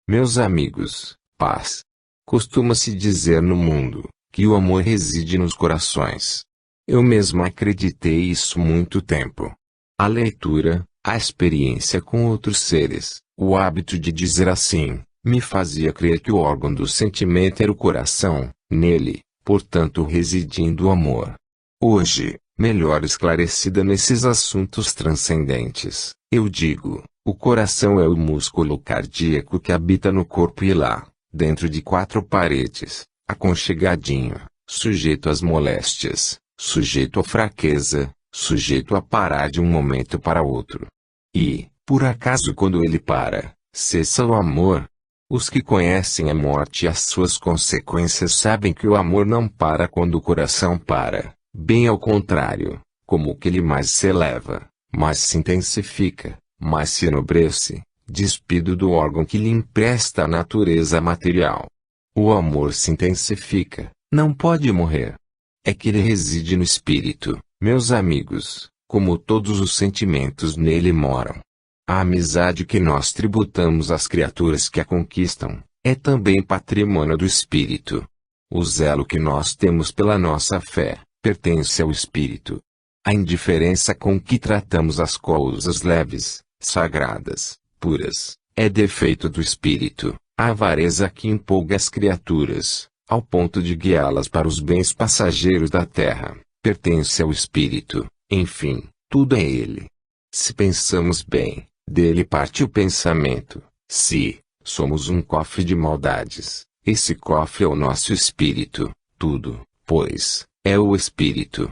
Meus amigos, paz. Costuma-se dizer no mundo que o amor reside nos corações. Eu mesmo acreditei isso muito tempo. A leitura, a experiência com outros seres, o hábito de dizer assim, me fazia crer que o órgão do sentimento era o coração, nele, portanto residindo o amor. Hoje, melhor esclarecida nesses assuntos transcendentes, eu digo, o coração é o músculo cardíaco que habita no corpo e lá, dentro de quatro paredes, aconchegadinho, sujeito às moléstias, sujeito à fraqueza, sujeito a parar de um momento para outro. E, por acaso quando ele para, cessa o amor? Os que conhecem a morte e as suas consequências sabem que o amor não para quando o coração para, bem ao contrário, como que ele mais se eleva, mais se intensifica, mais se enobrece, despido do órgão que lhe empresta a natureza material. O amor se intensifica, não pode morrer. É que ele reside no espírito, meus amigos, como todos os sentimentos nele moram. A amizade que nós tributamos às criaturas que a conquistam, é também patrimônio do espírito. O zelo que nós temos pela nossa fé, pertence ao espírito. A indiferença com que tratamos as coisas leves, sagradas, puras, é defeito do espírito. A avareza que empolga as criaturas, ao ponto de guiá-las para os bens passageiros da terra, pertence ao espírito. Enfim, tudo é ele. Se pensamos bem, dele parte o pensamento. Se somos um cofre de maldades, esse cofre é o nosso espírito. Tudo, pois, é o espírito.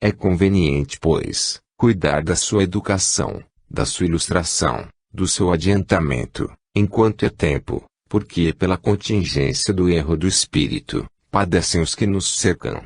É conveniente, pois, cuidar da sua educação, da sua ilustração, do seu adiantamento, enquanto é tempo, porque pela contingência do erro do espírito, padecem os que nos cercam.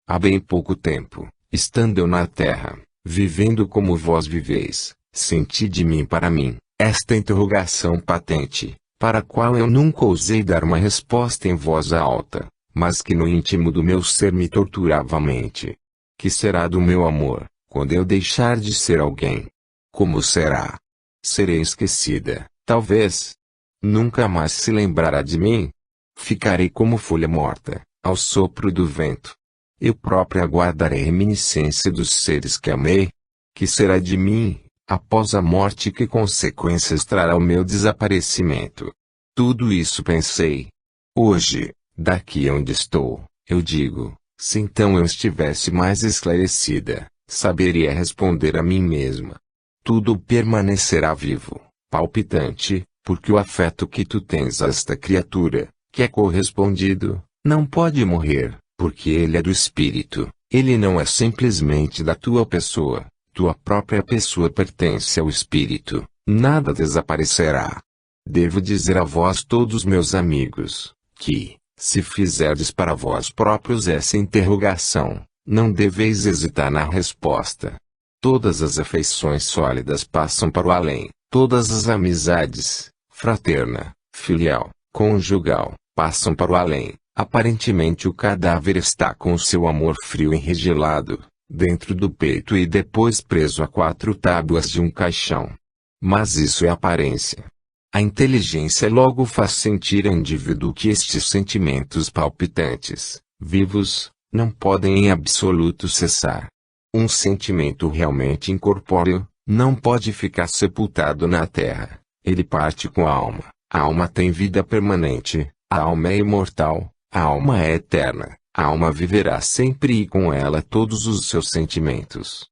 Há bem pouco tempo, estando eu na terra, vivendo como vós viveis, senti de mim para mim, esta interrogação patente, para a qual eu nunca ousei dar uma resposta em voz alta, mas que no íntimo do meu ser me torturava a mente. Que será do meu amor, quando eu deixar de ser alguém? Como será? Serei esquecida, talvez. Nunca mais se lembrará de mim? Ficarei como folha morta, ao sopro do vento. Eu própria aguardarei a reminiscência dos seres que amei. Que será de mim, após a morte, e que consequências trará o meu desaparecimento? Tudo isso pensei. Hoje, daqui onde estou, eu digo, se então eu estivesse mais esclarecida, saberia responder a mim mesma. Tudo permanecerá vivo, palpitante, porque o afeto que tu tens a esta criatura, que é correspondido, não pode morrer, porque ele é do espírito, ele não é simplesmente da tua pessoa, tua própria pessoa pertence ao espírito, nada desaparecerá. Devo dizer a vós todos, meus amigos, que, se fizerdes para vós próprios essa interrogação, não deveis hesitar na resposta. Todas as afeições sólidas passam para o além, todas as amizades, fraterna, filial, conjugal, passam para o além. Aparentemente o cadáver está com o seu amor frio enregelado, dentro do peito e depois preso a 4 tábuas de um caixão. Mas isso é aparência. A inteligência logo faz sentir ao indivíduo que estes sentimentos palpitantes, vivos, não podem em absoluto cessar. Um sentimento realmente incorpóreo, não pode ficar sepultado na terra. Ele parte com a alma. A alma tem vida permanente, a alma é imortal, a alma é eterna, a alma viverá sempre e com ela todos os seus sentimentos.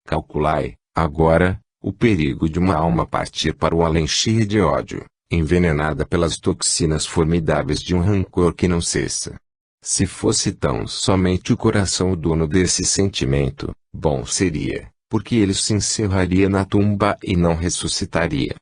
Calculai, agora, o perigo de uma alma partir para o além cheia de ódio, envenenada pelas toxinas formidáveis de um rancor que não cessa. Se fosse tão somente o coração o dono desse sentimento, bom seria, porque ele se encerraria na tumba e não ressuscitaria.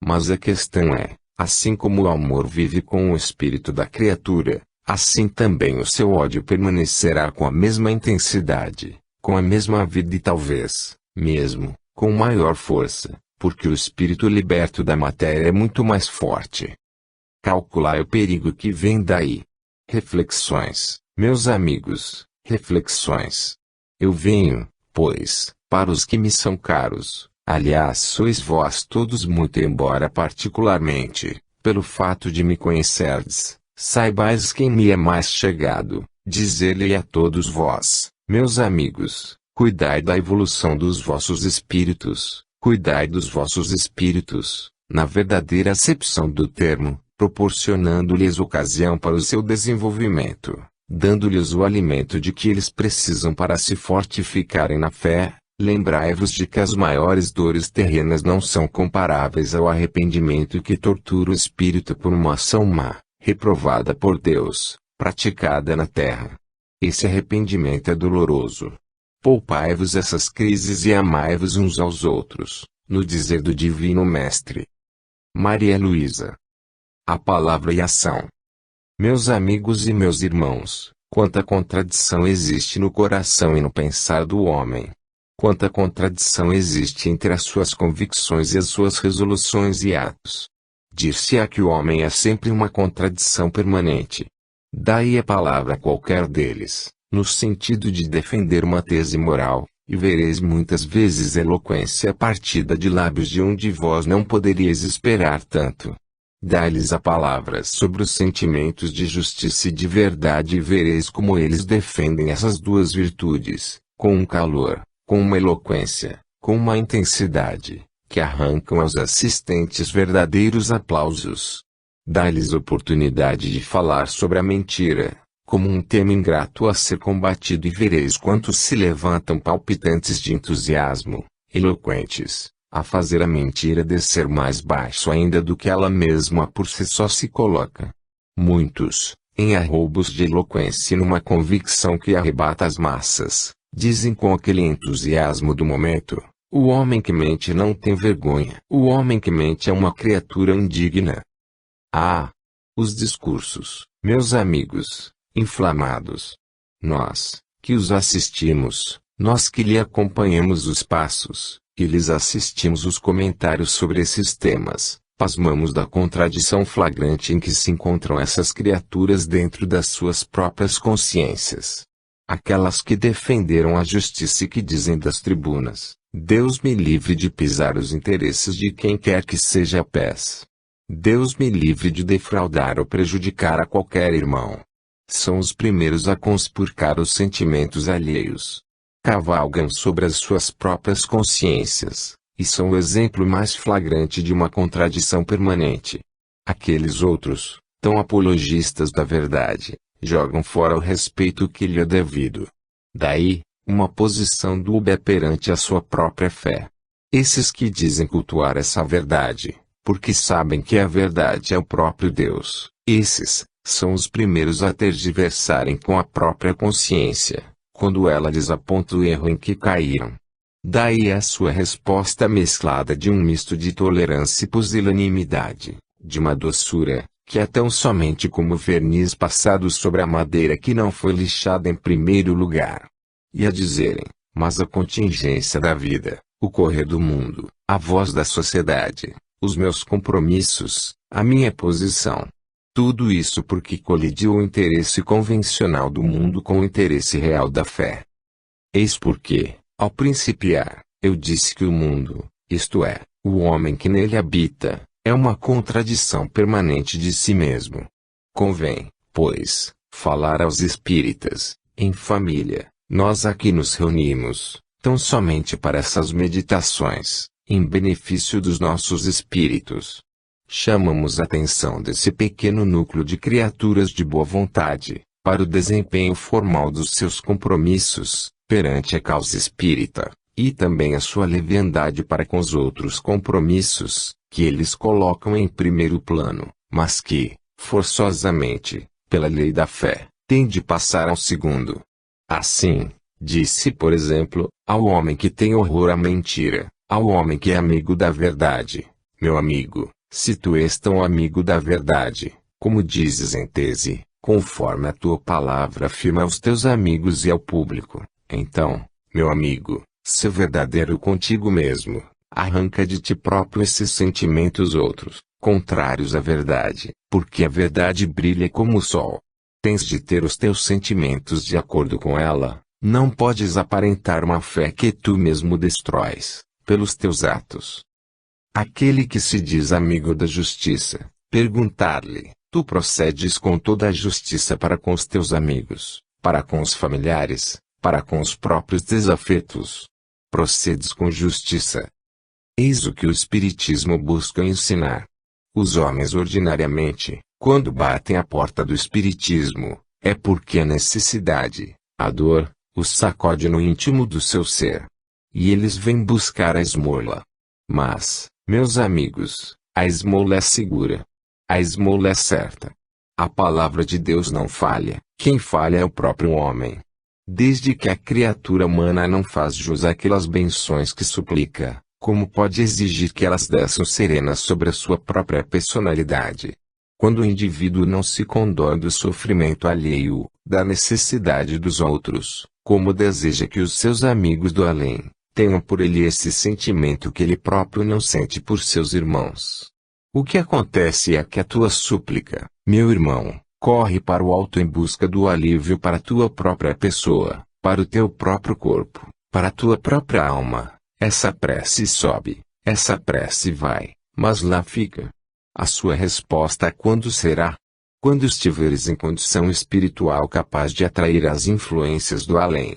Mas a questão é, assim como o amor vive com o espírito da criatura, assim também o seu ódio permanecerá com a mesma intensidade, com a mesma vida e talvez, mesmo, com maior força, porque o espírito liberto da matéria é muito mais forte. Calculai o perigo que vem daí. Reflexões, meus amigos, reflexões. Eu venho, pois, para os que me são caros, aliás sois vós todos muito embora particularmente, pelo fato de me conhecerdes, saibais quem me é mais chegado, dizer-lhe a todos vós, meus amigos, cuidai da evolução dos vossos espíritos, cuidai dos vossos espíritos, na verdadeira acepção do termo, proporcionando-lhes ocasião para o seu desenvolvimento, dando-lhes o alimento de que eles precisam para se fortificarem na fé. Lembrai-vos de que as maiores dores terrenas não são comparáveis ao arrependimento que tortura o espírito por uma ação má, reprovada por Deus, praticada na terra. Esse arrependimento é doloroso. Poupai-vos essas crises e amai-vos uns aos outros, no dizer do Divino Mestre. Maria Luísa. A palavra e ação. Meus amigos e meus irmãos, quanta contradição existe no coração e no pensar do homem. Quanta contradição existe entre as suas convicções e as suas resoluções e atos. Dir-se-á que o homem é sempre uma contradição permanente. Daí a palavra a qualquer deles, no sentido de defender uma tese moral, e vereis muitas vezes eloquência partida de lábios de onde vós não poderíeis esperar tanto. Dai-lhes a palavra sobre os sentimentos de justiça e de verdade e vereis como eles defendem essas duas virtudes, com um calor, com uma eloquência, com uma intensidade, que arrancam aos assistentes verdadeiros aplausos. Dá-lhes oportunidade de falar sobre a mentira, como um tema ingrato a ser combatido e vereis quantos se levantam palpitantes de entusiasmo, eloquentes, a fazer a mentira descer mais baixo ainda do que ela mesma por si só se coloca. Muitos, em arroubos de eloquência e numa convicção que arrebata as massas, dizem com aquele entusiasmo do momento, o homem que mente não tem vergonha. O homem que mente é uma criatura indigna. Ah! Os discursos, meus amigos, inflamados. Nós, que os assistimos, nós que lhe acompanhamos os passos, que lhes assistimos os comentários sobre esses temas, pasmamos da contradição flagrante em que se encontram essas criaturas dentro das suas próprias consciências. Aquelas que defenderam a justiça e que dizem das tribunas, Deus me livre de pisar os interesses de quem quer que seja a pés. Deus me livre de defraudar ou prejudicar a qualquer irmão. São os primeiros a conspurcar os sentimentos alheios. Cavalgam sobre as suas próprias consciências, e são o exemplo mais flagrante de uma contradição permanente. Aqueles outros, tão apologistas da verdade, jogam fora o respeito que lhe é devido. Daí, uma posição dúbia perante a sua própria fé. Esses que dizem cultuar essa verdade, porque sabem que a verdade é o próprio Deus, esses, são os primeiros a tergiversarem com a própria consciência, quando ela lhes aponta o erro em que caíram. Daí a sua resposta mesclada de um misto de tolerância e pusilanimidade, de uma doçura, que é tão somente como verniz passado sobre a madeira que não foi lixada em primeiro lugar. E a dizerem, mas a contingência da vida, o correr do mundo, a voz da sociedade, os meus compromissos, a minha posição. Tudo isso porque colidiu o interesse convencional do mundo com o interesse real da fé. Eis porque, ao principiar, eu disse que o mundo, isto é, o homem que nele habita, é uma contradição permanente de si mesmo. Convém, pois, falar aos espíritas, em família, nós aqui nos reunimos, tão somente para essas meditações, em benefício dos nossos espíritos. Chamamos a atenção desse pequeno núcleo de criaturas de boa vontade, para o desempenho formal dos seus compromissos, perante a causa espírita, e também a sua leviandade para com os outros compromissos, que eles colocam em primeiro plano, mas que, forçosamente, pela lei da fé, têm de passar ao segundo. Assim, disse por exemplo, ao homem que tem horror à mentira, ao homem que é amigo da verdade, meu amigo, se tu és tão amigo da verdade, como dizes em tese, conforme a tua palavra afirma aos teus amigos e ao público, então, meu amigo, se verdadeiro contigo mesmo, arranca de ti próprio esses sentimentos outros, contrários à verdade, porque a verdade brilha como o sol. Tens de ter os teus sentimentos de acordo com ela, não podes aparentar uma fé que tu mesmo destróis, pelos teus atos. Aquele que se diz amigo da justiça, Perguntar-lhe: tu procedes com toda a justiça para com os teus amigos, para com os familiares, para com os próprios desafetos? Procedes com justiça? Eis o que o Espiritismo busca ensinar. Os homens ordinariamente, quando batem à porta do Espiritismo, é porque a necessidade, a dor, os sacode no íntimo do seu ser. E eles vêm buscar a esmola. Mas, meus amigos, a esmola é segura. A esmola é certa. A palavra de Deus não falha, quem falha é o próprio homem. Desde que a criatura humana não faz jus àquelas benções que suplica, como pode exigir que elas desçam serenas sobre a sua própria personalidade? Quando o indivíduo não se condói do sofrimento alheio, da necessidade dos outros, como deseja que os seus amigos do além tenham por ele esse sentimento que ele próprio não sente por seus irmãos. O que acontece é que a tua súplica, meu irmão, corre para o alto em busca do alívio para a tua própria pessoa, para o teu próprio corpo, para a tua própria alma. Essa prece sobe, essa prece vai, mas lá fica. A sua resposta quando será? Quando estiveres em condição espiritual capaz de atrair as influências do além.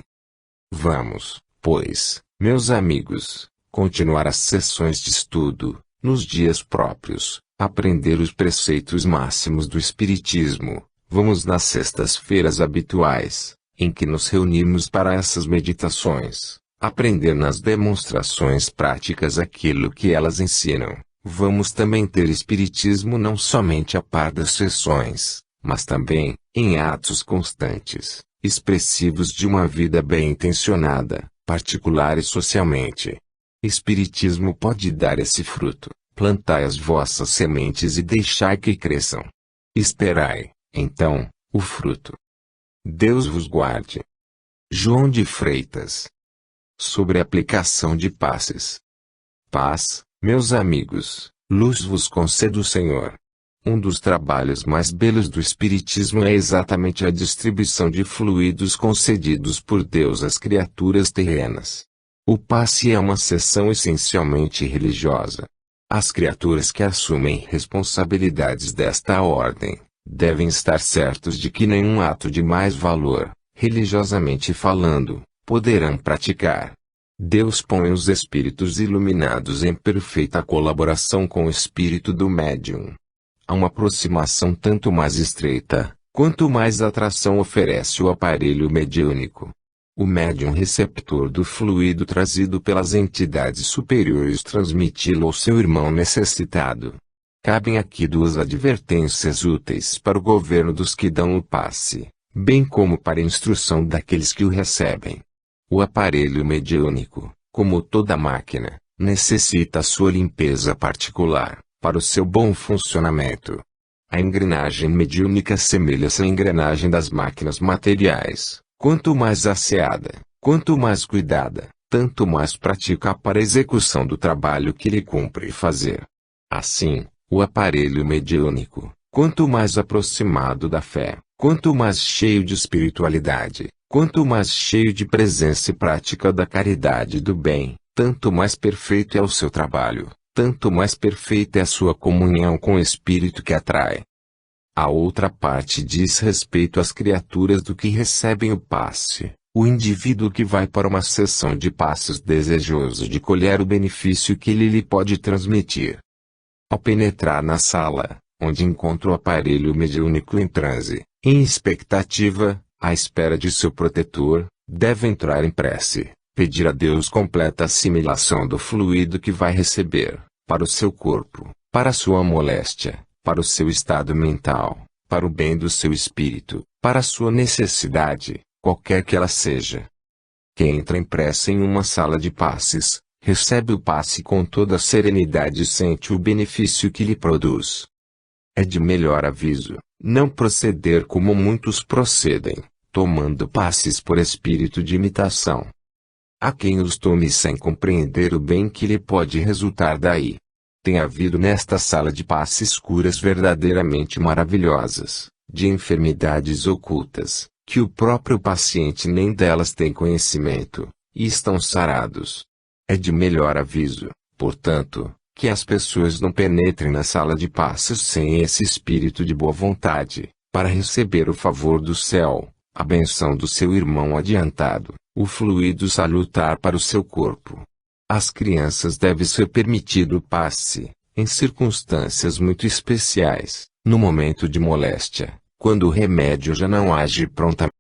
Vamos, pois, meus amigos, continuar as sessões de estudo, nos dias próprios, aprender os preceitos máximos do Espiritismo. Vamos nas sextas-feiras habituais, em que nos reunimos para essas meditações, aprender nas demonstrações práticas aquilo que elas ensinam. Vamos também ter Espiritismo não somente a par das sessões, mas também, em atos constantes, expressivos de uma vida bem intencionada, particular e socialmente. Espiritismo pode dar esse fruto. Plantai as vossas sementes e deixai que cresçam. Esperai, então, o fruto. Deus vos guarde. João de Freitas. Sobre a aplicação de passes. Paz, meus amigos, luz vos concede o Senhor. Um dos trabalhos mais belos do Espiritismo é exatamente a distribuição de fluidos concedidos por Deus às criaturas terrenas. O passe é uma sessão essencialmente religiosa. As criaturas que assumem responsabilidades desta ordem, devem estar certos de que nenhum ato de mais valor, religiosamente falando, poderão praticar. Deus põe os espíritos iluminados em perfeita colaboração com o espírito do médium. Há uma aproximação tanto mais estreita, quanto mais atração oferece o aparelho mediúnico. O médium receptor do fluido trazido pelas entidades superiores transmiti-lo ao seu irmão necessitado. Cabem aqui duas advertências úteis para o governo dos que dão o passe, bem como para a instrução daqueles que o recebem. O aparelho mediúnico, como toda máquina, necessita sua limpeza particular, para o seu bom funcionamento. A engrenagem mediúnica assemelha-se à engrenagem das máquinas materiais. Quanto mais asseada, quanto mais cuidada, tanto mais prática para a execução do trabalho que lhe cumpre fazer. Assim, o aparelho mediúnico, quanto mais aproximado da fé, quanto mais cheio de espiritualidade, quanto mais cheio de presença e prática da caridade e do bem, tanto mais perfeito é o seu trabalho, tanto mais perfeita é a sua comunhão com o espírito que atrai. A outra parte diz respeito às criaturas do que recebem o passe, o indivíduo que vai para uma sessão de passes desejoso de colher o benefício que ele lhe pode transmitir. Ao penetrar na sala, onde encontra o aparelho mediúnico em transe, em expectativa, à espera de seu protetor, deve entrar em prece, pedir a Deus completa assimilação do fluido que vai receber, para o seu corpo, para a sua moléstia, para o seu estado mental, para o bem do seu espírito, para a sua necessidade, qualquer que ela seja. Quem entra em prece em uma sala de passes, recebe o passe com toda a serenidade e sente o benefício que lhe produz. É de melhor aviso, não proceder como muitos procedem, tomando passes por espírito de imitação. Há quem os tome sem compreender o bem que lhe pode resultar daí. Tem havido nesta sala de passes curas verdadeiramente maravilhosas, de enfermidades ocultas, que o próprio paciente nem delas tem conhecimento, e estão sarados. É de melhor aviso, portanto, Que as pessoas não penetrem na sala de passos sem esse espírito de boa vontade, para receber o favor do céu, a benção do seu irmão adiantado, o fluido salutar para o seu corpo. Às crianças deve ser permitido o passe, em circunstâncias muito especiais, no momento de moléstia, quando o remédio já não age prontamente.